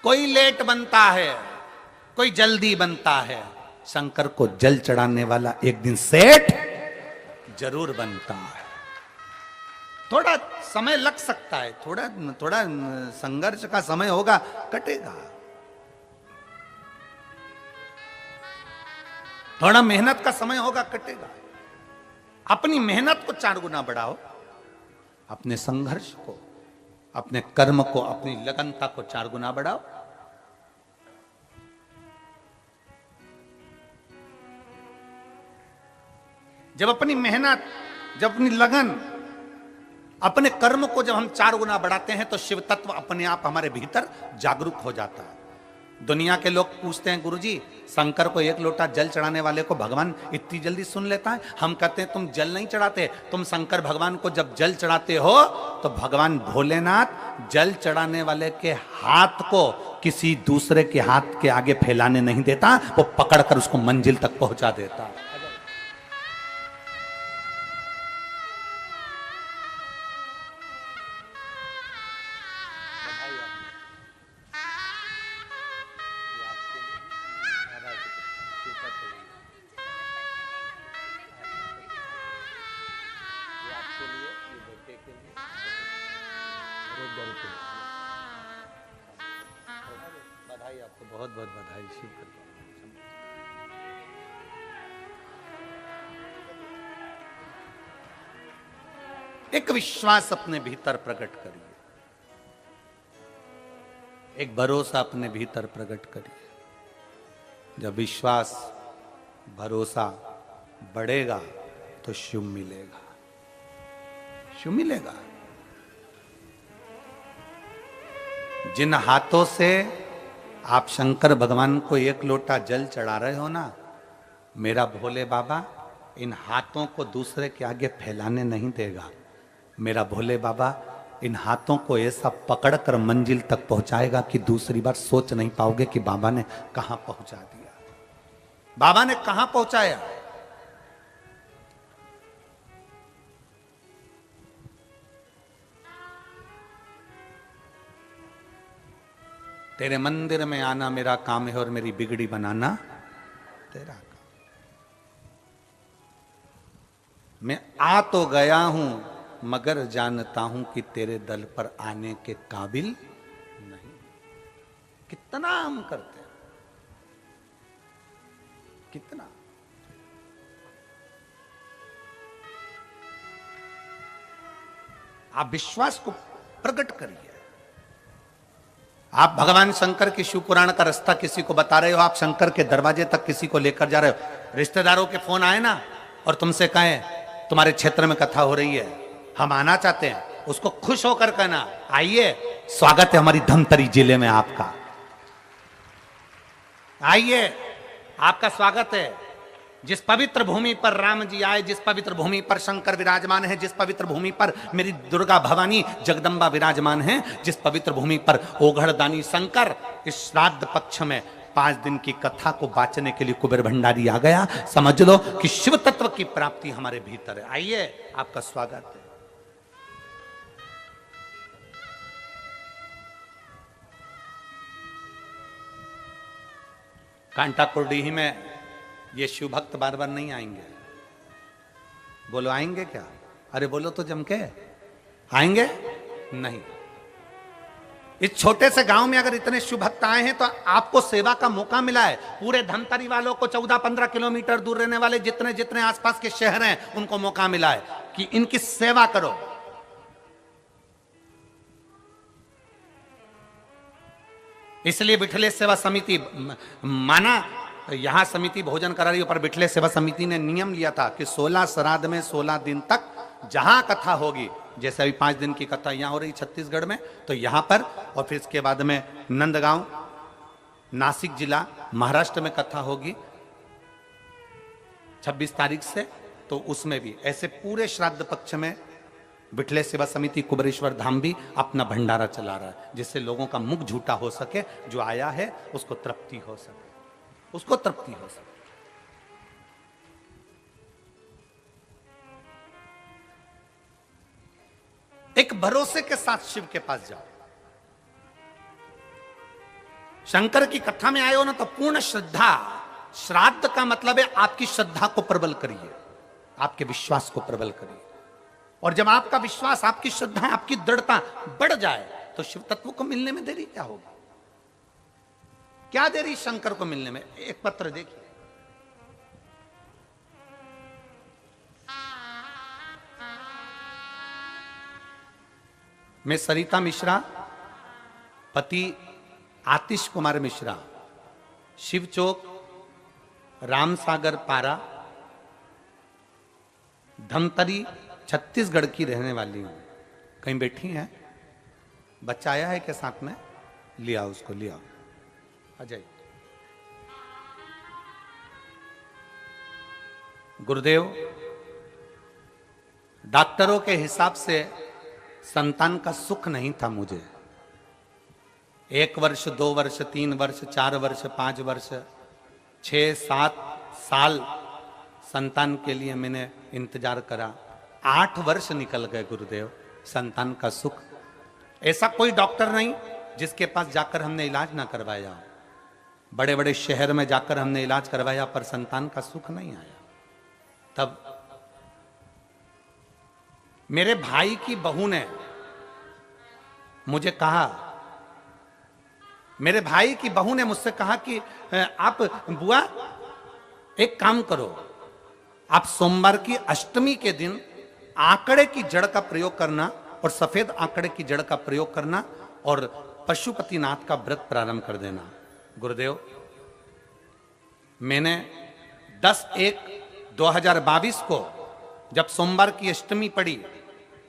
[SPEAKER 1] कोई लेट बनता है, कोई जल्दी बनता है, शंकर को जल चढ़ाने वाला एक दिन सेठ जरूर बनता है। थोड़ा समय लग सकता है, थोड़ा संघर्ष का समय होगा, कटेगा। थोड़ा मेहनत का समय होगा, कटेगा। अपनी मेहनत को 4 गुना बढ़ाओ, अपने संघर्ष को, अपने कर्म को, अपनी लगनता को 4 गुना बढ़ाओ। जब अपनी मेहनत जब अपनी लगन, अपने कर्म को जब हम 4 गुना बढ़ाते हैं तो शिव तत्व अपने आप हमारे भीतर जागरूक हो जाता है। दुनिया के लोग पूछते हैं, गुरुजी शंकर को 1 लोटा जल चढ़ाने वाले को भगवान इतनी जल्दी सुन लेता है? हम कहते हैं तुम जल नहीं चढ़ाते, तुम शंकर भगवान को जब जल चढ़ाते हो तो भगवान भोलेनाथ जल चढ़ाने वाले के हाथ को किसी दूसरे के हाथ के आगे फैलाने नहीं देता, वो पकड़कर उसको मंजिल तक पहुंचा देता। बधाई आपको, बहुत बहुत बधाई। शिव एक विश्वास अपने भीतर प्रकट करिए, एक भरोसा अपने भीतर प्रकट करिए। जब विश्वास भरोसा बढ़ेगा तो शिव मिलेगा, शिव मिलेगा। जिन हाथों से आप शंकर भगवान को 1 लोटा जल चढ़ा रहे हो ना, मेरा भोले बाबा इन हाथों को दूसरे के आगे फैलाने नहीं देगा। मेरा भोले बाबा इन हाथों को ऐसा पकड़कर मंजिल तक पहुंचाएगा कि दूसरी बार सोच नहीं पाओगे कि बाबा ने कहां पहुंचा दिया, बाबा ने कहां पहुंचाया। तेरे मंदिर में आना मेरा काम है और मेरी बिगड़ी बनाना तेरा काम। मैं आ तो गया हूं मगर जानता हूं कि तेरे दल पर आने के काबिल नहीं। कितना हम करते हैं, कितना। आप विश्वास को प्रकट करिए। आप भगवान शंकर की शिव पुराण का रास्ता किसी को बता रहे हो, आप शंकर के दरवाजे तक किसी को लेकर जा रहे हो। रिश्तेदारों के फोन आए ना और तुमसे कहें तुम्हारे क्षेत्र में कथा हो रही है, हम आना चाहते हैं, उसको खुश होकर कहना आइए, स्वागत है हमारी धमतरी जिले में आपका, आइए आपका स्वागत है। जिस पवित्र भूमि पर राम जी आए, जिस पवित्र भूमि पर शंकर विराजमान है, जिस पवित्र भूमि पर मेरी दुर्गा भवानी जगदम्बा विराजमान है, जिस पवित्र भूमि पर ओघड़दानी शंकर, इस श्राद्ध पक्ष में 5 दिन की कथा को बांचने के लिए कुबेर भंडारी आ गया। समझ लो कि शिव तत्व की प्राप्ति हमारे भीतर है। आइए आपका स्वागत है। कांटा कुर्डीही में ये शिव भक्त बार बार नहीं आएंगे। बोलो आएंगे क्या? अरे बोलो तो जम के, आएंगे नहीं। इस छोटे से गांव में अगर इतने शिव भक्त आए हैं तो आपको सेवा का मौका मिला है। पूरे धमतरी वालों को 14-15 किलोमीटर दूर रहने वाले जितने जितने आसपास के शहर हैं उनको मौका मिला है कि इनकी सेवा करो। इसलिए बिठले सेवा समिति माना, यहां समिति भोजन करा रही है, पर बिठले सेवा समिति ने नियम लिया था कि 16 श्राद्ध में 16 दिन तक जहां कथा होगी, जैसे अभी 5 दिन की कथा यहां हो रही छत्तीसगढ़ में, तो यहां पर, और फिर इसके बाद में नंदगांव नासिक जिला महाराष्ट्र में कथा होगी 26 तारीख से, तो उसमें भी ऐसे पूरे श्राद्ध पक्ष में बिठले सेवा समिति कुबेरेश्वर धाम भी अपना भंडारा चला रहा है, जिससे लोगों का मुख झूठा हो सके, जो आया है उसको तृप्ति हो सके, उसको तृप्ति हो सके। एक भरोसे के साथ शिव के पास जाओ। शंकर की कथा में आए हो ना तो पूर्ण श्रद्धा, श्राद्ध का मतलब है आपकी श्रद्धा को प्रबल करिए, आपके विश्वास को प्रबल करिए। और जब आपका विश्वास, आपकी श्रद्धा, आपकी दृढ़ता बढ़ जाए तो शिव तत्व को मिलने में देरी क्या होगी? क्या देरी शंकर को मिलने में? एक पत्र देखिए, मैं सरिता मिश्रा, पति आतिश कुमार मिश्रा, शिव चौक, रामसागर पारा, धमतरी छत्तीसगढ़ की रहने वाली हूं। कहीं बैठी हैं? बच्चा आया है के साथ में? लिया उसको, लिया। अजय गुरुदेव, डॉक्टरों के हिसाब से संतान का सुख नहीं था मुझे। 1 वर्ष, 2 वर्ष, 3 वर्ष, 4 वर्ष, 5 वर्ष, 6, 7 साल संतान के लिए मैंने इंतजार करा। 8 वर्ष निकल गए गुरुदेव, संतान का सुख। ऐसा कोई डॉक्टर नहीं जिसके पास जाकर हमने इलाज ना करवाया। बड़े बड़े शहर में जाकर हमने इलाज करवाया पर संतान का सुख नहीं आया। तब मेरे भाई की बहू ने मुझे कहा, मेरे भाई की बहू ने मुझसे कहा कि आप बुआ एक काम करो, आप सोमवार की अष्टमी के दिन आंकड़े की जड़ का प्रयोग करना और सफेद आंकड़े की जड़ का प्रयोग करना और पशुपतिनाथ का व्रत प्रारंभ कर देना। गुरुदेव, मैंने 10/1/2022 को जब सोमवार की अष्टमी पड़ी,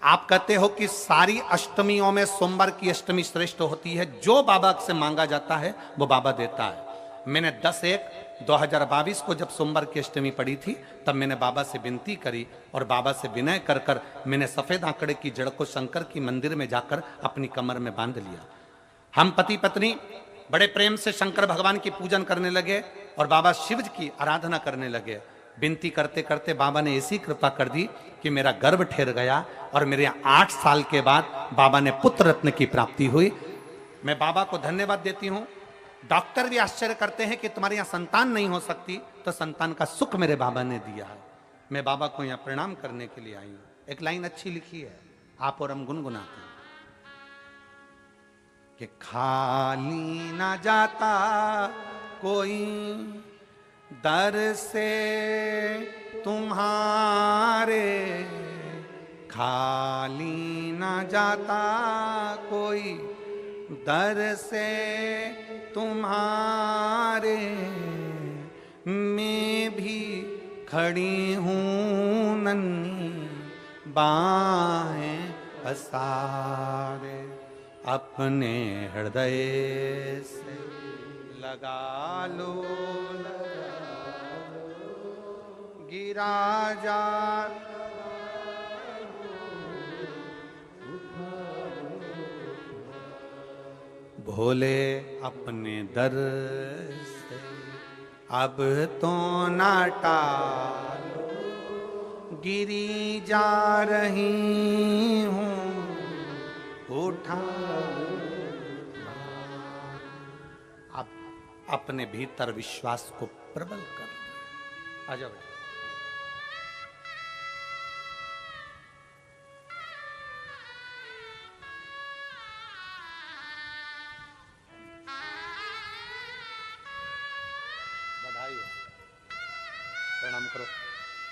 [SPEAKER 1] आप कहते हो कि सारी अष्टमियों में सोमवार की अष्टमी श्रेष्ठ होती है, जो बाबा से मांगा जाता है वो बाबा देता है। मैंने 10/1/2022 को जब सोमवार की अष्टमी पड़ी थी, तब मैंने बाबा से विनती करी और बाबा से विनय कर कर मैंने सफेद आंकड़े की जड़ को शंकर की मंदिर में जाकर अपनी कमर में बांध लिया। हम पति पत्नी बड़े प्रेम से शंकर भगवान की पूजन करने लगे और बाबा शिव की आराधना करने लगे। विनती करते करते बाबा ने ऐसी कृपा कर दी कि मेरा गर्भ ठहर गया और मेरे 8 साल के बाद बाबा ने पुत्र रत्न की प्राप्ति हुई। मैं बाबा को धन्यवाद देती हूँ। डॉक्टर भी आश्चर्य करते हैं कि तुम्हारे यहाँ संतान नहीं हो सकती, तो संतान का सुख मेरे बाबा ने दिया है। मैं बाबा को यहाँ प्रणाम करने के लिए आई हूँ। एक लाइन अच्छी लिखी है, आप और हम गुनगुनाते हैं कि खाली ना जाता कोई दर से तुम्हारे, खाली ना जाता कोई दर से तुम्हारे, मैं भी खड़ी हूँ नन्ही बाहें पसारे, अपने हृदय से लगा लो, गिरा जा भोले अपने दर से अब तो ना टालो, गिरी जा रही हूँ उठा। अब अपने भीतर विश्वास को प्रबल कर। आ जाओ। प्रणाम करो,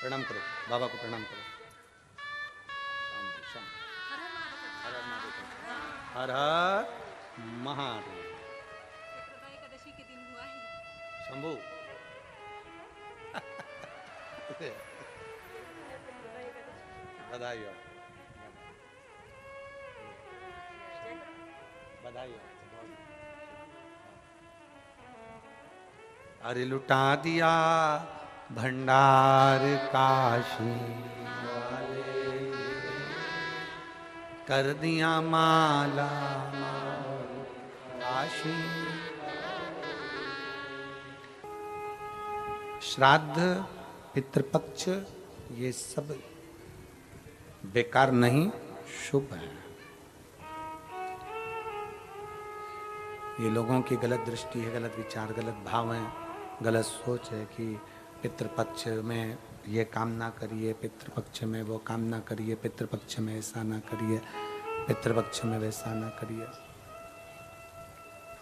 [SPEAKER 1] प्रणाम करो, बाबा को प्रणाम करो। हर हर महादेव।
[SPEAKER 2] एकादशी के दिन हुआ है
[SPEAKER 1] शंभू बधाई हो, बधाई हो। अरे लुटा दिया भंडार काशी वाले, कर दिया माला काशी। श्राद्ध पितृपक्ष ये सब बेकार नहीं, शुभ है। ये लोगों की गलत दृष्टि है, गलत विचार, गलत भाव है, गलत सोच है कि पितृपक्ष में ये काम ना करिए, पितृपक्ष में वो काम ना करिए, पितृपक्ष में ऐसा ना करिए, पितृपक्ष में वैसा ना करिए।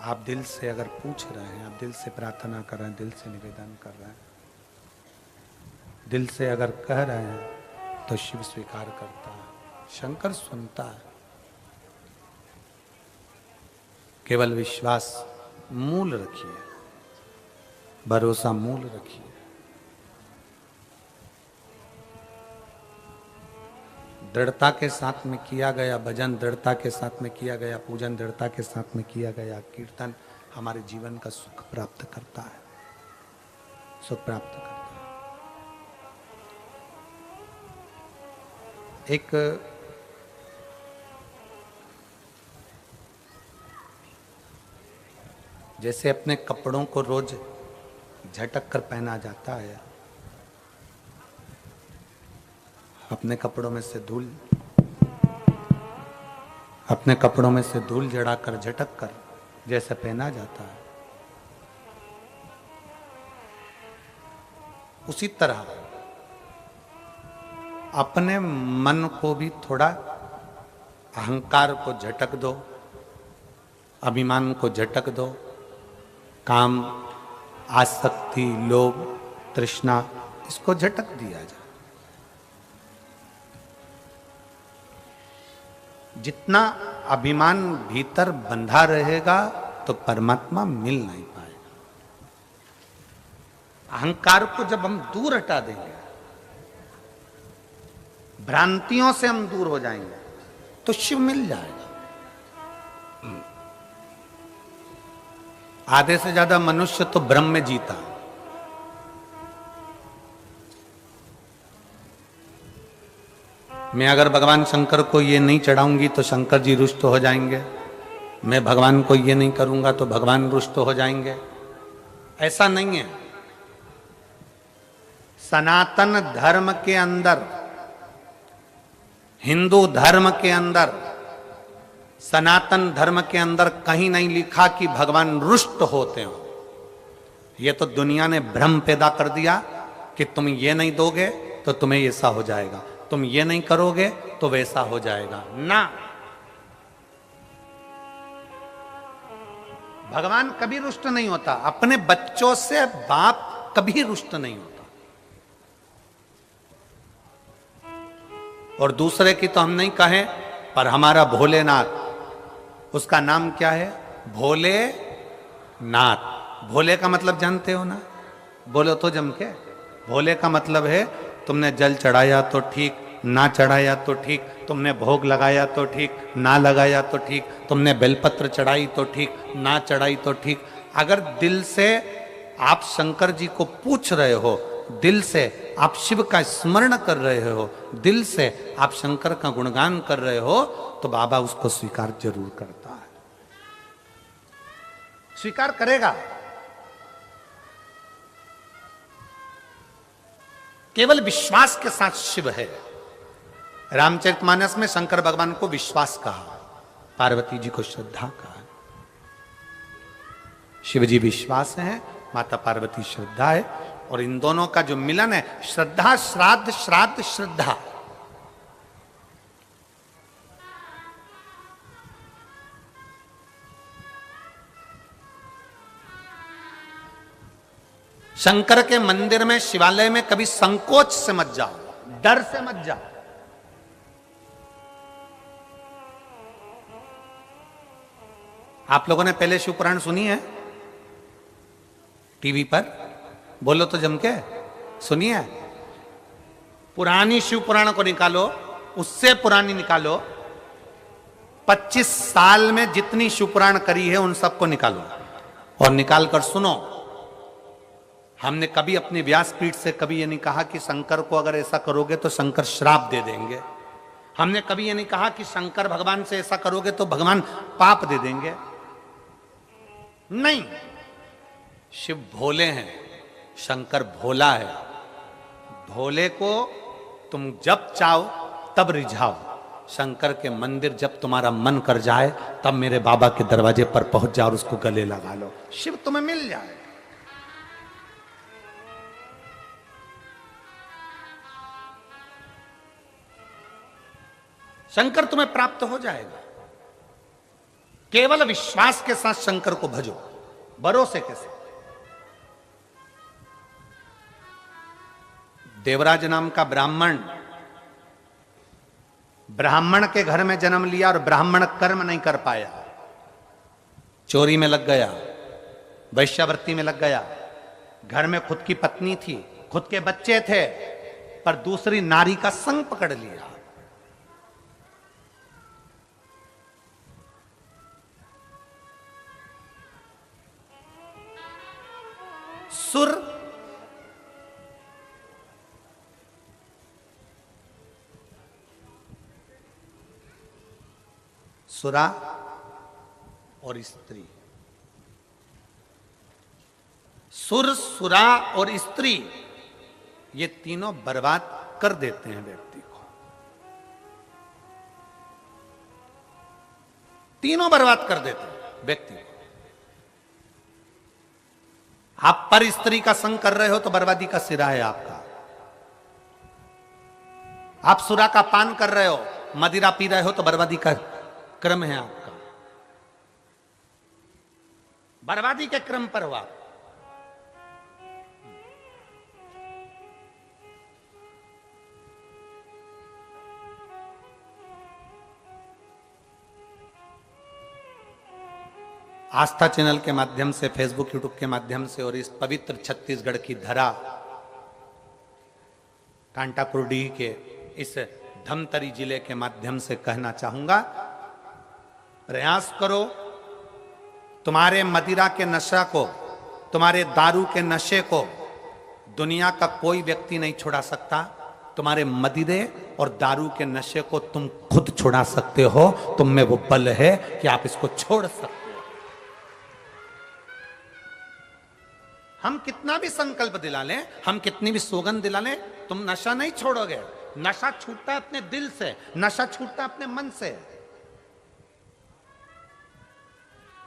[SPEAKER 1] आप दिल से अगर पूछ रहे हैं, आप दिल से प्रार्थना कर रहे हैं, दिल से निवेदन कर रहे हैं, दिल से अगर कह रहे हैं तो शिव स्वीकार करता है, शंकर सुनता है। केवल विश्वास मूल रखिए, भरोसा मूल रखिए। दृढ़ता के साथ में किया गया भजन, दृढ़ता के साथ में किया गया पूजन, दृढ़ता के साथ में किया गया कीर्तन हमारे जीवन का सुख प्राप्त करता है, सुख प्राप्त करता है। एक जैसे अपने कपड़ों को रोज झटक कर पहना जाता है, अपने कपड़ों में से धूल जड़ाकर झटक कर जैसे पहना जाता है, उसी तरह अपने मन को भी थोड़ा अहंकार को झटक दो, अभिमान को झटक दो, काम, आसक्ति, लोभ, तृष्णा, इसको झटक दिया जाए। जितना अभिमान भीतर बंधा रहेगा तो परमात्मा मिल नहीं पाएगा। अहंकार को जब हम दूर हटा देंगे, भ्रांतियों से हम दूर हो जाएंगे, तो शिव मिल जाएगा। आधे से ज्यादा मनुष्य तो भ्रम में जीता। मैं अगर भगवान शंकर को ये नहीं चढ़ाऊंगी तो शंकर जी रुष्ट हो जाएंगे, मैं भगवान को ये नहीं करूंगा तो भगवान रुष्ट हो जाएंगे। ऐसा नहीं है। सनातन धर्म के अंदर, हिंदू धर्म के अंदर, सनातन धर्म के अंदर कहीं नहीं लिखा कि भगवान रुष्ट होते हो। यह तो दुनिया ने भ्रम पैदा कर दिया कि तुम ये नहीं दोगे तो तुम्हें ऐसा हो जाएगा, तुम ये नहीं करोगे तो वैसा हो जाएगा। ना, भगवान कभी रुष्ट नहीं होता। अपने बच्चों से बाप कभी रुष्ट नहीं होता। और दूसरे की तो हम नहीं कहें, पर हमारा भोलेनाथ, उसका नाम क्या है? भोले नाथ। भोले का मतलब जानते हो ना? बोलो तो जम के। भोले का मतलब है तुमने जल चढ़ाया तो ठीक, ना चढ़ाया तो ठीक, तुमने भोग लगाया तो ठीक, ना लगाया तो ठीक, तुमने बेलपत्र चढ़ाई तो ठीक, ना चढ़ाई तो ठीक। अगर दिल से आप शंकर जी को पूछ रहे हो, दिल से आप शिव का स्मरण कर रहे हो, दिल से आप शंकर का गुणगान कर रहे हो, तो बाबा उसको स्वीकार जरूर करता है, स्वीकार करेगा। केवल विश्वास के साथ शिव है। रामचरितमानस में शंकर भगवान को विश्वास कहा, पार्वती जी को श्रद्धा कहा। शिव जी विश्वास है, माता पार्वती श्रद्धा है, और इन दोनों का जो मिलन है, श्रद्धा श्राद्ध, श्राद्ध श्रद्धा। शंकर के मंदिर में, शिवालय में कभी संकोच से मत जाओ, डर से मत जाओ। आप लोगों ने पहले शिव पुराण सुनी है टीवी पर? बोलो तो जम के, सुनिए। पुरानी शिव पुराण को निकालो, उससे पुरानी निकालो, 25 साल में जितनी शिव पुराण करी है उन सबको निकालो और निकाल कर सुनो। हमने कभी अपनी व्यासपीठ से कभी ये नहीं कहा कि शंकर को अगर ऐसा करोगे तो शंकर श्राप दे देंगे। हमने कभी ये नहीं कहा कि शंकर भगवान से ऐसा करोगे तो भगवान पाप दे देंगे। नहीं, शिव भोले हैं, शंकर भोला है। भोले को तुम जब चाहो तब रिझाओ। शंकर के मंदिर जब तुम्हारा मन कर जाए तब मेरे बाबा के दरवाजे पर पहुंच जाओ और उसको गले लगा लो, शिव तुम्हें मिल जाए। शंकर तुम्हें प्राप्त हो जाएगा। केवल विश्वास के साथ शंकर को भजो, भरोसे के साथ। देवराज नाम का ब्राह्मण के घर में जन्म लिया और ब्राह्मण कर्म नहीं कर पाया, चोरी में लग गया, वैश्यावृत्ति में लग गया। घर में खुद की पत्नी थी, खुद के बच्चे थे, पर दूसरी नारी का संग पकड़ लिया। सुर सुरा और स्त्री, सुर, सुरा और स्त्री, ये तीनों बर्बाद कर देते हैं व्यक्ति को। तीनों बर्बाद कर देते हैं व्यक्ति को। आप पर स्त्री का संग कर रहे हो तो बर्बादी का सिरा है आपका। आप सुरा का पान कर रहे हो, मदिरा पी रहे हो तो बर्बादी का क्रम है आपका। बर्बादी के क्रम पर हो आप। आस्था चैनल के माध्यम से, फेसबुक यूट्यूब के माध्यम से और इस पवित्र छत्तीसगढ़ की धरा, कांटाकुरडीह के इस धमतरी जिले के माध्यम से कहना चाहूंगा, प्रयास करो, तुम्हारे मदिरा के नशा को, तुम्हारे दारू के नशे को दुनिया का कोई व्यक्ति नहीं छुड़ा सकता। तुम्हारे मदिरे और दारू के नशे को तुम खुद छुड़ा सकते हो। तुम में वो बल है कि आप इसको छोड़ सकते हो। हम कितना भी संकल्प दिला लें, हम कितनी भी सौगंध दिला लें, तुम नशा नहीं छोड़ोगे। नशा छूटता है अपने दिल से, नशा छूटता है अपने मन से।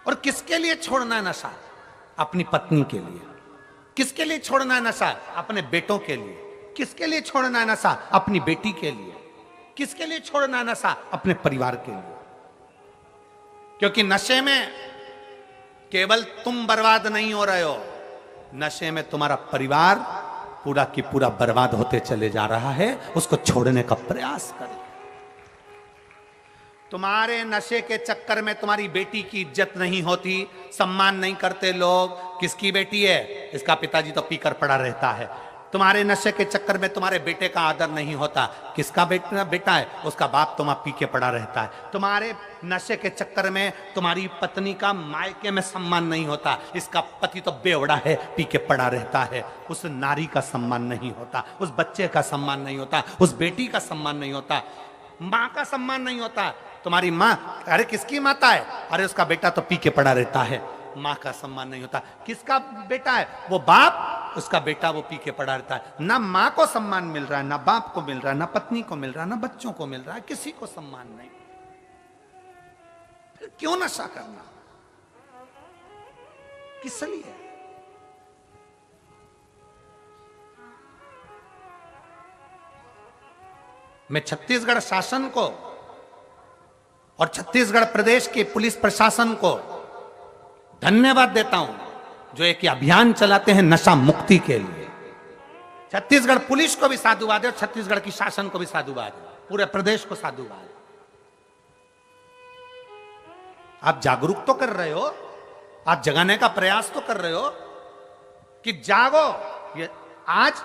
[SPEAKER 1] और किसके लिए छोड़ना है नशा? अपनी पत्नी के लिए। किसके लिए छोड़ना है नशा? अपने बेटों के लिए। किसके लिए छोड़ना है नशा? अपनी बेटी के लिए। किसके लिए छोड़ना है नशा? अपने परिवार के लिए। क्योंकि नशे में केवल तुम बर्बाद नहीं हो रहे हो, नशे में तुम्हारा परिवार पूरा की पूरा बर्बाद होते चले जा रहा है। उसको छोड़ने का प्रयास करो। तुम्हारे नशे के चक्कर में तुम्हारी बेटी की इज्जत नहीं होती, सम्मान नहीं करते लोग। किसकी बेटी है? इसका पिताजी तो पीकर पड़ा रहता है। तुम्हारे नशे के चक्कर में तुम्हारे बेटे का आदर नहीं होता। किसका बेटा है? उसका बाप तुम्हारा पी के पड़ा रहता है। तुम्हारे नशे के चक्कर में तुम्हारी पत्नी का मायके में सम्मान नहीं होता। इसका पति तो बेवड़ा है, पी के पड़ा रहता है। उस नारी का सम्मान नहीं होता, उस बच्चे का सम्मान नहीं होता, उस बेटी का सम्मान नहीं होता, माँ का सम्मान नहीं होता। तुम्हारी माँ, अरे किसकी माता है? अरे उसका बेटा तो पी के पड़ा रहता है। माँ का सम्मान नहीं होता। किसका बेटा है? वो बाप, उसका बेटा वो पी के पड़ा रहता है। ना माँ को सम्मान मिल रहा है, ना बाप को मिल रहा है, ना पत्नी को मिल रहा है, ना बच्चों को मिल रहा है, किसी को सम्मान नहीं। फिर क्यों नशा करना? किस लिए? मैं छत्तीसगढ़ शासन को और छत्तीसगढ़ प्रदेश के पुलिस प्रशासन को धन्यवाद देता हूं, जो एक अभियान चलाते हैं नशा मुक्ति के लिए। छत्तीसगढ़ पुलिस को भी साधुवाद है और छत्तीसगढ़ की शासन को भी साधुवाद है, पूरे प्रदेश को साधुवाद है। आप जागरूक तो कर रहे हो, आप जगाने का प्रयास तो कर रहे हो कि जागो। ये आज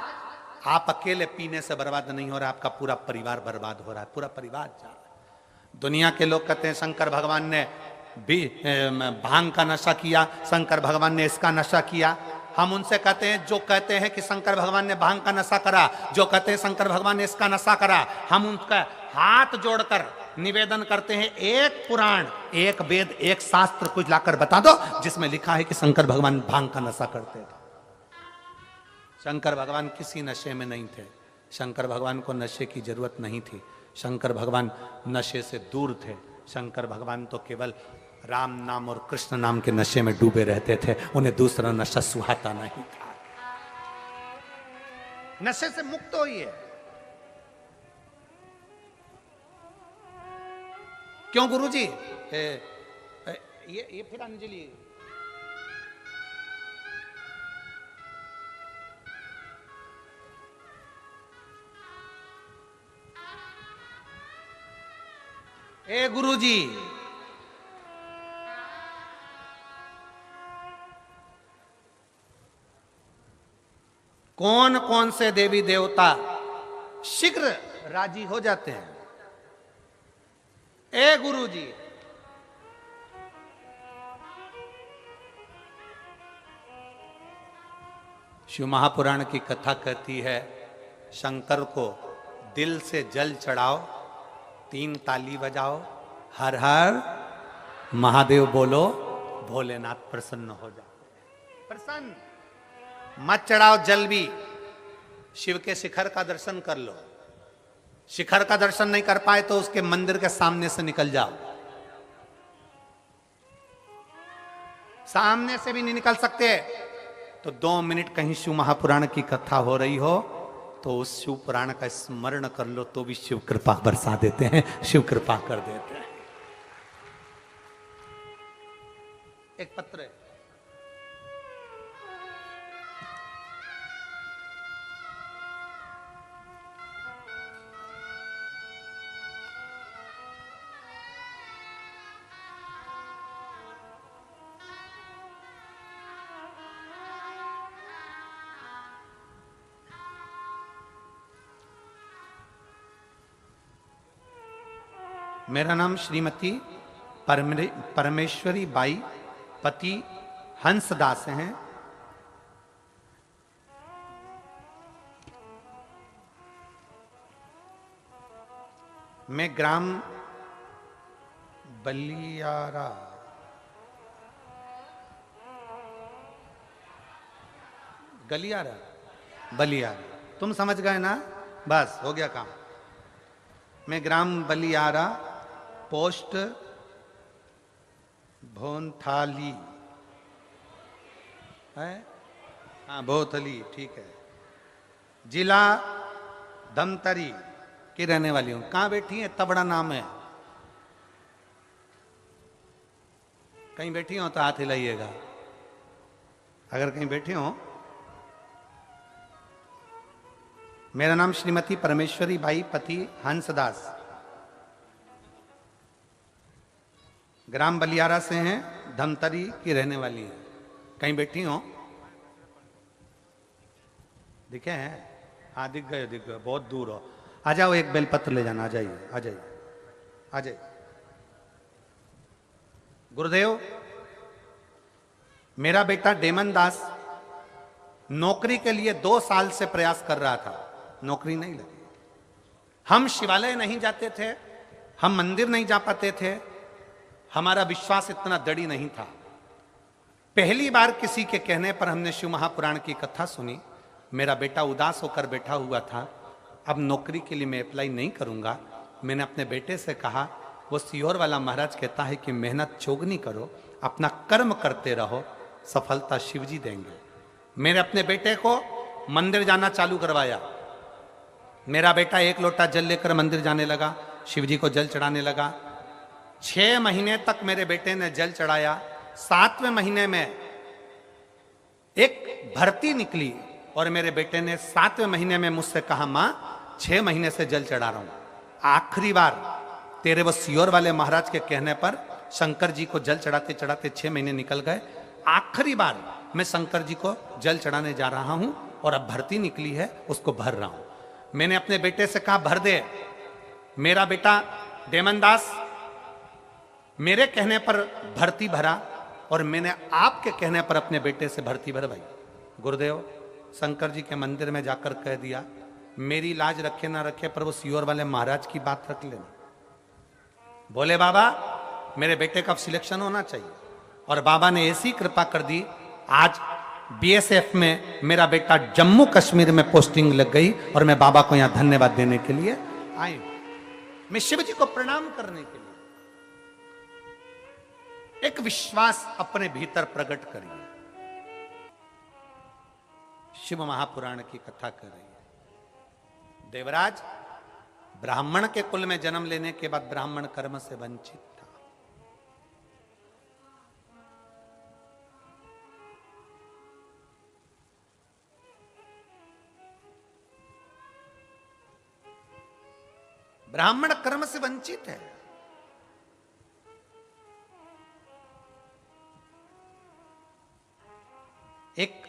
[SPEAKER 1] आप अकेले पीने से बर्बाद नहीं हो रहा, आपका पूरा परिवार बर्बाद हो रहा है, पूरा परिवार जा रहा है। दुनिया के लोग कहते हैं शंकर भगवान ने भी भांग का नशा किया, शंकर भगवान ने इसका नशा किया। हम उनसे कहते हैं, जो कहते हैं कि शंकर भगवान ने भांग का नशा करा, जो कहते हैं शंकर भगवान ने इसका नशा करा, हम उनका हाथ जोड़कर निवेदन करते हैं, एक पुराण, एक वेद, एक शास्त्र कुछ लाकर बता दो जिसमें लिखा है कि शंकर भगवान भांग का नशा करते थे। शंकर भगवान किसी नशे में नहीं थे। शंकर भगवान को नशे की जरूरत नहीं थी। शंकर भगवान नशे से दूर थे। शंकर भगवान तो केवल राम नाम और कृष्ण नाम के नशे में डूबे रहते थे। उन्हें दूसरा नशा सुहाता नहीं था। नशे से मुक्त होइए। क्यों गुरुजी? ये फिर अंजलि, ए गुरुजी, कौन कौन से देवी देवता शीघ्र राजी हो जाते हैं? ए गुरुजी, शिव महापुराण की कथा कहती है, शंकर को दिल से जल चढ़ाओ, 3 ताली बजाओ, हर हर महादेव बोलो, भोलेनाथ प्रसन्न हो जाओ। प्रसन्न मत चढ़ाओ जल भी, शिव के शिखर का दर्शन कर लो। शिखर का दर्शन नहीं कर पाए तो उसके मंदिर के सामने से निकल जाओ। सामने से भी नहीं निकल सकते तो 2 मिनट कहीं शिव महापुराण की कथा हो रही हो तो उस शिव पुराण का स्मरण कर लो, तो भी शिव कृपा बरसा देते हैं, शिव कृपा कर देते हैं। एक पत्र है, मेरा नाम श्रीमती परमेश्वरी बाई, पति हंसदास हैं। मैं ग्राम बलियारा बलियारा, तुम समझ गए ना, बस हो गया काम। मैं ग्राम बलियारा, पोस्ट भोनथाली है, हाँ भोथली, ठीक है, जिला धमतरी की रहने वाली हूं। कहां बैठी है? तबड़ा नाम है, कहीं बैठी हो तो हाथ हिलाइएगा, अगर कहीं बैठी हो। मेरा नाम श्रीमती परमेश्वरी बाई, पति हंसदास, ग्राम बलियारा से हैं, धमतरी की रहने वाली है। कहीं बैठी हो? दिखे हैं? हाँ दिख गए, बहुत दूर हो। आ जाओ, एक बेलपत्र ले जाना, आ जाइए, आ जाइए, आ जाइए। गुरुदेव, मेरा बेटा डेमन दास नौकरी के लिए 2 साल से प्रयास कर रहा था, नौकरी नहीं लगी। हम शिवालय नहीं जाते थे, हम मंदिर नहीं जा पाते थे, हमारा विश्वास इतना दृढ़ नहीं था। पहली बार किसी के कहने पर हमने शिव महापुराण की कथा सुनी। मेरा बेटा उदास होकर बैठा हुआ था। अब नौकरी के लिए मैं अप्लाई नहीं करूंगा। मैंने अपने बेटे से कहा, वो सीहोर वाला महाराज कहता है कि मेहनत चौगनी करो, अपना कर्म करते रहो, सफलता शिवजी देंगे। मैंने अपने बेटे को मंदिर जाना चालू करवाया। मेरा बेटा 1 लोटा जल लेकर मंदिर जाने लगा, शिवजी को जल चढ़ाने लगा। 6 महीने तक मेरे बेटे ने जल चढ़ाया। 7वें महीने में एक भर्ती निकली और मेरे बेटे ने 7वें महीने में मुझसे कहा, मां 6 महीने से जल चढ़ा रहा हूं, आखिरी बार तेरे वो सीहोर वाले महाराज के कहने पर शंकर जी को जल चढ़ाते चढ़ाते 6 महीने निकल गए। आखिरी बार मैं शंकर जी को जल चढ़ाने जा रहा हूं और अब भर्ती निकली है, उसको भर रहा हूं। मैंने अपने बेटे से कहा, भर दे। मेरा बेटा डेमनदास मेरे कहने पर भर्ती भरा और मैंने आपके कहने पर अपने बेटे से भर्ती भरवाई। गुरुदेव, शंकर जी के मंदिर में जाकर कह दिया, मेरी लाज रखे ना रखे पर वो सीहोर वाले महाराज की बात रख लेना। बोले बाबा मेरे बेटे का सिलेक्शन होना चाहिए, और बाबा ने ऐसी कृपा कर दी, आज बीएसएफ में मेरा बेटा जम्मू कश्मीर में पोस्टिंग लग गई और मैं बाबा को यहां धन्यवाद देने के लिए आई। मैं शिव जी को प्रणाम करने के लिए। एक विश्वास अपने भीतर प्रकट करिए। शिव महापुराण की कथा कर रही है। देवराज ब्राह्मण के कुल में जन्म लेने के बाद ब्राह्मण कर्म से वंचित था। ब्राह्मण कर्म से वंचित है। एक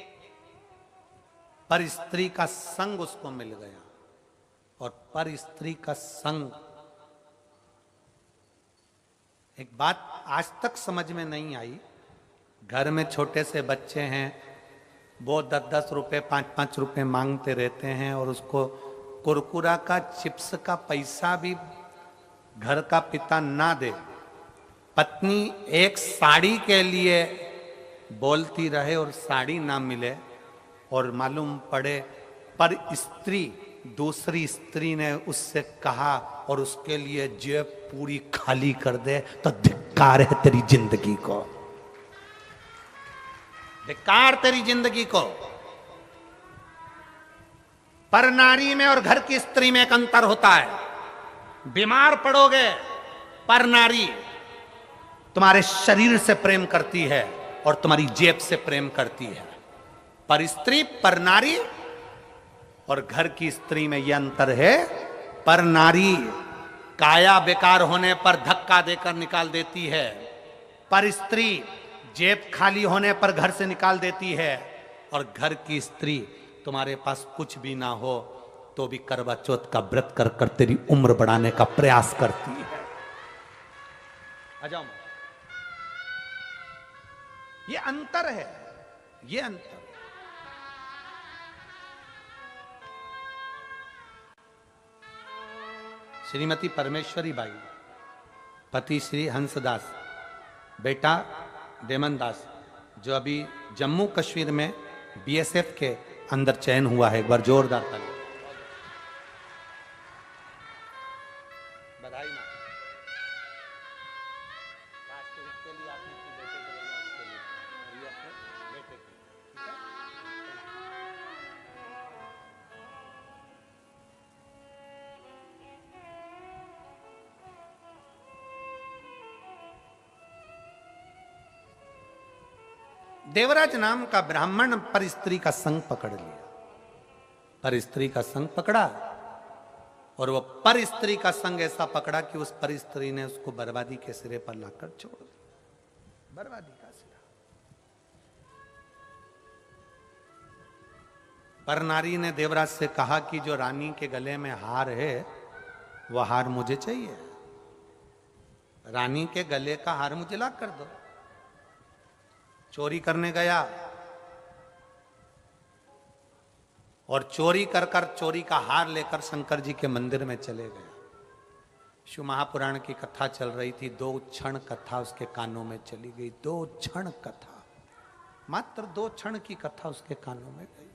[SPEAKER 1] पर स्त्री का संग उसको मिल गया, और पर स्त्री का संग, एक बात आज तक समझ में नहीं आई। घर में छोटे से बच्चे हैं, वो 10-10 रुपए 5-5 रुपए मांगते रहते हैं और उसको कुरकुरा का चिप्स का पैसा भी घर का पिता ना दे, पत्नी एक साड़ी के लिए बोलती रहे और साड़ी ना मिले और मालूम पड़े पर स्त्री दूसरी स्त्री ने उससे कहा और उसके लिए जेब पूरी खाली कर दे, तो धिक्कार है तेरी जिंदगी को, धिक्कार तेरी जिंदगी को। पर नारी में और घर की स्त्री में एक अंतर होता है। बीमार पड़ोगे, पर नारी तुम्हारे शरीर से प्रेम करती है और तुम्हारी जेब से प्रेम करती है। पर स्त्री, पर नारी और घर की स्त्री में यह अंतर है, पर नारी काया बेकार होने पर धक्का देकर निकाल देती है, पर स्त्री जेब खाली होने पर घर से निकाल देती है। और घर की स्त्री तुम्हारे पास कुछ भी ना हो तो भी करवा चौथ का व्रत कर कर तेरी उम्र बढ़ाने का प्रयास करती है। आ जाओ, ये अंतर है, ये अंतर। श्रीमती परमेश्वरी बाई, पति श्री हंसदास, बेटा बेमन दास, जो अभी जम्मू कश्मीर में बीएसएफ के अंदर चयन हुआ है। एक बार जोरदार ताली। बधाई मां। राष्ट्रहित के लिए आपने अपने बेटे को बोला, उसके लिए और ये अपने बेटे के लिए, ठीक है? देवराज नाम का ब्राह्मण पर स्त्री का संग पकड़ लिया, पर स्त्री का संग पकड़ा और वो पर स्त्री का संग ऐसा पकड़ा कि उस पर स्त्री ने उसको बर्बादी के सिरे पर लाकर छोड़ दिया। बर्बादी का सिरा। पर नारी ने देवराज से कहा कि जो रानी के गले में हार है वह हार मुझे चाहिए, रानी के गले का हार मुझे ला कर दो। चोरी करने गया और चोरी कर कर चोरी का हार लेकर शंकर जी के मंदिर में चले गए। शिव महापुराण की कथा चल रही थी, 2 क्षण कथा उसके कानों में चली गई। 2 क्षण कथा, मात्र 2 क्षण की कथा उसके कानों में गई।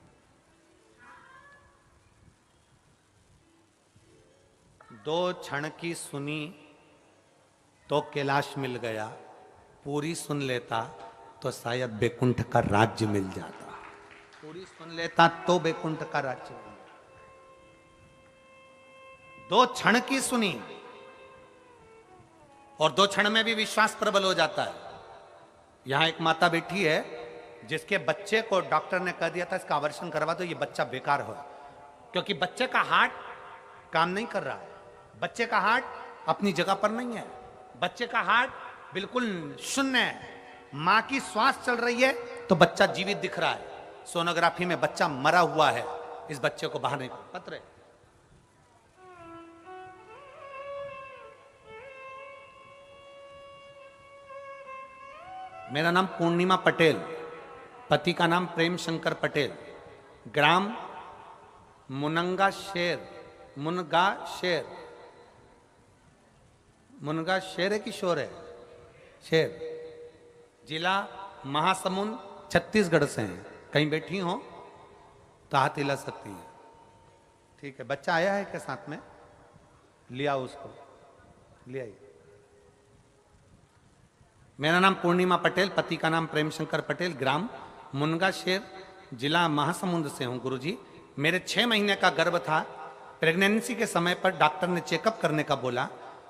[SPEAKER 1] 2 क्षण की सुनी तो कैलाश मिल गया, पूरी सुन लेता तो शायद बैकुंठ का राज्य मिल जाता। पूरी सुन लेता तो बैकुंठ का राज्य मिल जाता। 2 क्षण की सुनी और 2 क्षण में भी विश्वास प्रबल हो जाता है। यहां एक माता बैठी है जिसके बच्चे को डॉक्टर ने कह दिया था इसका ऑपरेशन करवा दो, ये बच्चा बेकार हो, क्योंकि बच्चे का हार्ट काम नहीं कर रहा है, बच्चे का हार्ट अपनी जगह पर नहीं है, बच्चे का हार्ट बिल्कुल शून्य है। मां की श्वास चल रही है तो बच्चा जीवित दिख रहा है, सोनोग्राफी में बच्चा मरा हुआ है, इस बच्चे को बाहर नहीं पत्र। मेरा नाम पूर्णिमा पटेल, पति का नाम प्रेम शंकर पटेल, ग्राम मुनगा शेर, मुनगा शेर, मुनगा शेर है कि शोर है? शेर, जिला महासमुंद, छत्तीसगढ़ से हैं। कहीं बैठी हो तो हाथ हिला सकती हैं, ठीक है? बच्चा आया है के साथ में? लिया उसको, ले आइए। मेरा नाम पूर्णिमा पटेल, पति का नाम प्रेम शंकर पटेल, ग्राम मुनगा शेर, जिला महासमुंद से हूं। गुरुजी, मेरे 6 महीने का गर्भ था। प्रेगनेंसी के समय पर डॉक्टर ने चेकअप करने का बोला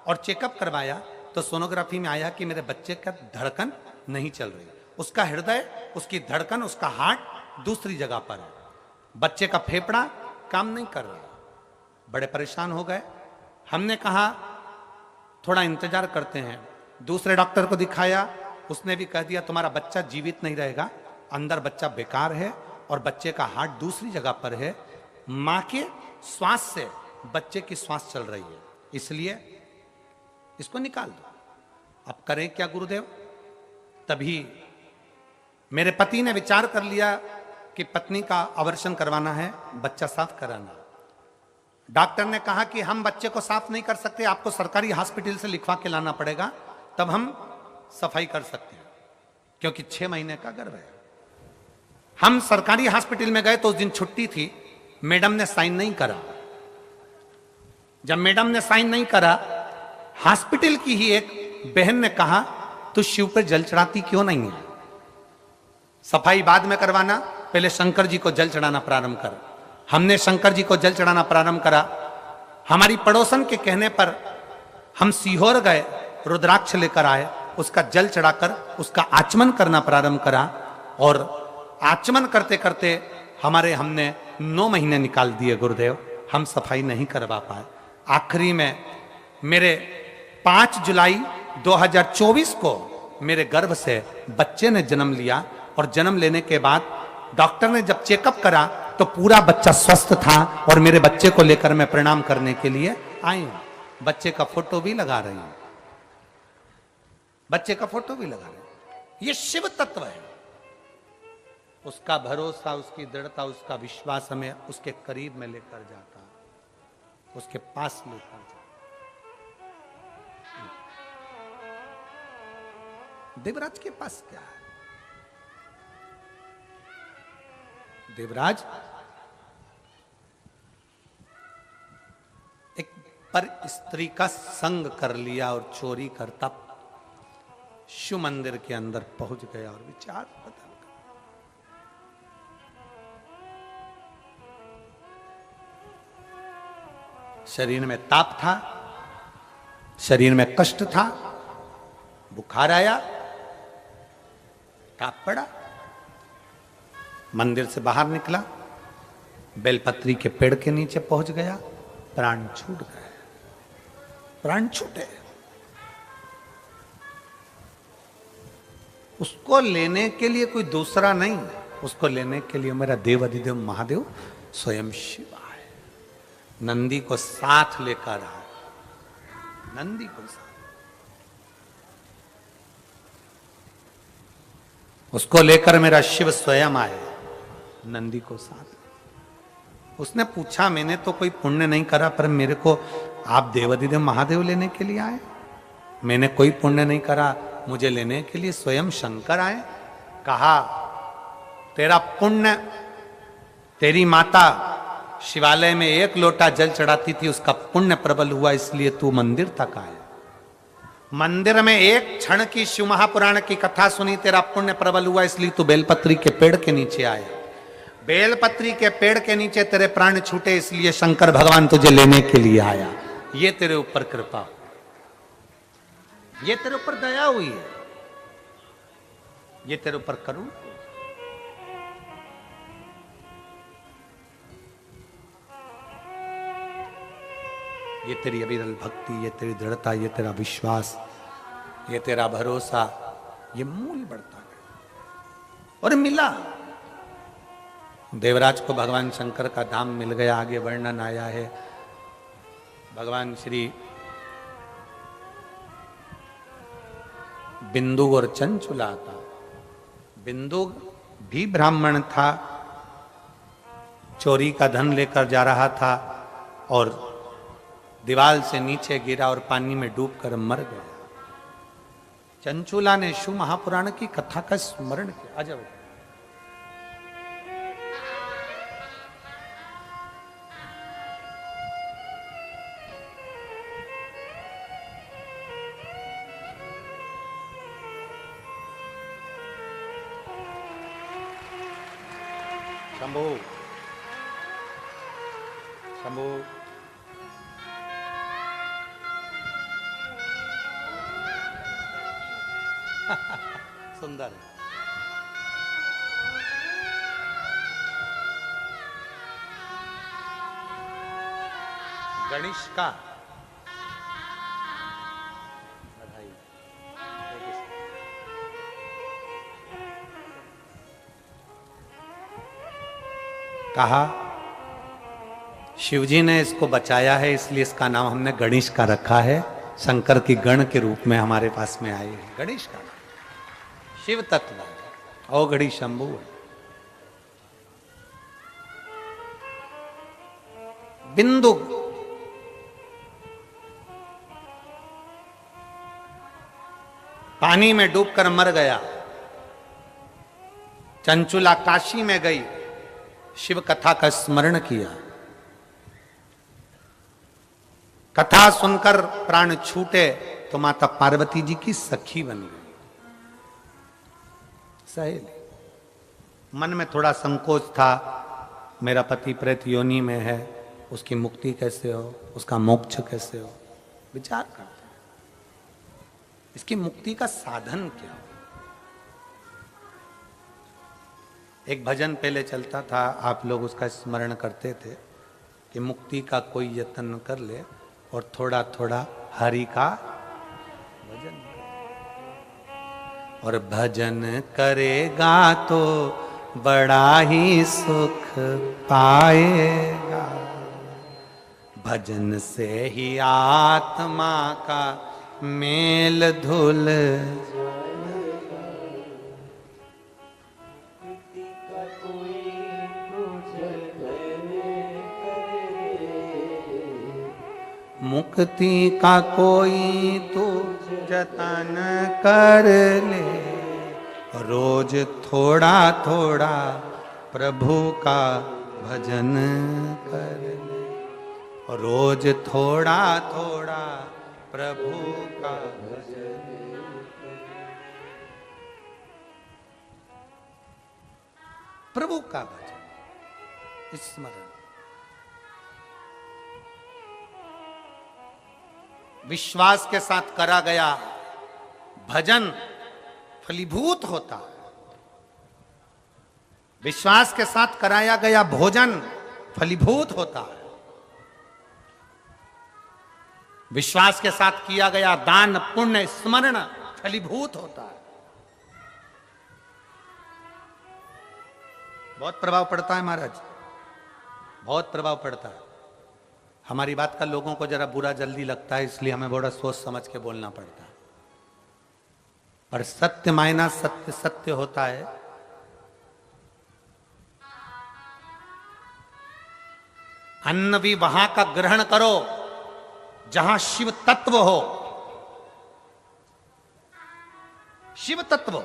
[SPEAKER 1] और चेकअप करवाया तो सोनोग्राफी में आया कि मेरे बच्चे का धड़कन नहीं चल रही, उसका हृदय, उसकी धड़कन, उसका हार्ट दूसरी जगह पर है, बच्चे का फेफड़ा काम नहीं कर रहा। बड़े परेशान हो गए। हमने कहा थोड़ा इंतजार करते हैं, दूसरे डॉक्टर को दिखाया, उसने भी कह दिया तुम्हारा बच्चा जीवित नहीं रहेगा, अंदर बच्चा बेकार है और बच्चे का हार्ट दूसरी जगह पर है, मां के श्वास से बच्चे की श्वास चल रही है, इसलिए इसको निकाल दो। अब करें क्या गुरुदेव? तभी मेरे पति ने विचार कर लिया कि पत्नी का अबॉर्शन करवाना है, बच्चा साफ कराना। डॉक्टर ने कहा कि हम बच्चे को साफ नहीं कर सकते, आपको सरकारी हॉस्पिटल से लिखवा के लाना पड़ेगा, तब हम सफाई कर सकते हैं, क्योंकि 6 महीने का गर्भ है। हम सरकारी हॉस्पिटल में गए तो उस दिन छुट्टी थी, मैडम ने साइन नहीं करा। जब मैडम ने साइन नहीं करा, हॉस्पिटल की ही एक बहन ने कहा तू शिव पर जल चढ़ाती क्यों नहीं है? सफाई बाद में करवाना, पहले शंकर जी को जल चढ़ाना प्रारंभ कर। हमने शंकर जी को जल चढ़ाना प्रारंभ करा। हमारी पड़ोसन के कहने पर हम सीहोर गए, रुद्राक्ष लेकर आए, उसका जल चढ़ाकर उसका आचमन करना प्रारंभ करा, और आचमन करते करते हमने 9 महीने निकाल दिए गुरुदेव, हम सफाई नहीं करवा पाए। आखिरी में मेरे 5 जुलाई 2024 को मेरे गर्भ से बच्चे ने जन्म लिया, और जन्म लेने के बाद डॉक्टर ने जब चेकअप करा तो पूरा बच्चा स्वस्थ था, और मेरे बच्चे को लेकर मैं प्रणाम करने के लिए आई हूं। बच्चे का फोटो भी लगा रही हूं, बच्चे का फोटो भी लगा रही हूं। ये शिव तत्व है। उसका भरोसा, उसकी दृढ़ता, उसका विश्वास हमें उसके करीब में लेकर जाता, उसके पास लेकर जाता। देवराज के पास क्या है? देवराज एक पर स्त्री का संग कर लिया और चोरी करता शिव मंदिर के अंदर पहुंच गया और विचार बदल गया। शरीर में ताप था, शरीर में कष्ट था, बुखार आया, ताप पड़ा, मंदिर से बाहर निकला, बेलपत्री के पेड़ के नीचे पहुंच गया, प्राण छूट गए, प्राण छूटे। उसको लेने के लिए कोई दूसरा नहीं, उसको लेने के लिए मेरा देव अधिदेव महादेव स्वयं शिव आए, नंदी को साथ लेकर आए, नंदी को साथ, उसको लेकर मेरा शिव स्वयं आए, नंदी को साथ। उसने पूछा, मैंने तो कोई पुण्य नहीं करा, पर मेरे को आप देवाधिदेव महादेव लेने के लिए आए? मैंने कोई पुण्य नहीं करा, मुझे लेने के लिए स्वयं शंकर आए। कहा, तेरा पुण्य, तेरी माता शिवालय में 1 लोटा जल चढ़ाती थी, उसका पुण्य प्रबल हुआ, इसलिए तू मंदिर तक आए। मंदिर में 1 क्षण की शिव महापुराण की कथा सुनी, तेरा पुण्य प्रबल हुआ, इसलिए तू बेलपत्री के पेड़ के नीचे आया। बेलपत्री के पेड़ के नीचे तेरे प्राण छूटे, इसलिए शंकर भगवान तुझे लेने के लिए आया। ये तेरे ऊपर कृपा, ये तेरे ऊपर दया हुई है, ये तेरे ऊपर करूं। ये तेरी अविरल भक्ति, ये तेरी दृढ़ता, ये तेरा विश्वास, ये तेरा भरोसा, ये मूल बढ़ता गया और मिला। देवराज को भगवान शंकर का धाम मिल गया। आगे वर्णन आया है, भगवान श्री बिंदु और चंचुला था। बिंदु भी ब्राह्मण था, चोरी का धन लेकर जा रहा था और दीवार से नीचे गिरा और पानी में डूबकर मर गया। चंचुला ने शिव महापुराण की कथा का स्मरण किया। अजब, शंभू शंभू सुंदर है। गणेश का बधाई। कहा, शिवजी ने इसको बचाया है, इसलिए इसका नाम हमने गणेश का रखा है। शंकर की गण के रूप में हमारे पास में आए हैं। गणेश का नाम शिव तत्व, औघड़ी शंभु है। बिंदु पानी में डूबकर मर गया। चंचुला काशी में गई, शिव कथा का स्मरण किया। कथा सुनकर प्राण छूटे तो माता पार्वती जी की सखी बन गई, सहेली। मन में थोड़ा संकोच था, मेरा पति प्रेत योनि में है, उसकी मुक्ति कैसे हो, उसका मोक्ष कैसे हो। विचार करते हैं इसकी मुक्ति का साधन क्या हो। एक भजन पहले चलता था, आप लोग उसका स्मरण करते थे कि मुक्ति का कोई यत्न कर ले और थोड़ा थोड़ा हरि का भजन, और भजन करेगा तो बड़ा ही सुख पाएगा। भजन से ही आत्मा का मेल धुल, मुक्ति का कोई तो जतन कर ले, रोज थोड़ा थोड़ा प्रभु का भजन कर ले, रोज थोड़ा थोड़ा प्रभु का भजन। प्रभु का भजन, स्मरण। विश्वास के साथ करा गया भजन फलीभूत होता है। विश्वास के साथ कराया गया भोजन फलीभूत होता है। विश्वास के साथ किया गया दान पुण्य स्मरण फलीभूत होता है। बहुत प्रभाव पड़ता है महाराज, बहुत प्रभाव पड़ता है। हमारी बात का लोगों को जरा बुरा जल्दी लगता है, इसलिए हमें बड़ा सोच समझ के बोलना पड़ता है। पर सत्य मायना सत्य सत्य होता है। अन्न भी वहां का ग्रहण करो जहां शिव तत्व हो, शिव तत्व।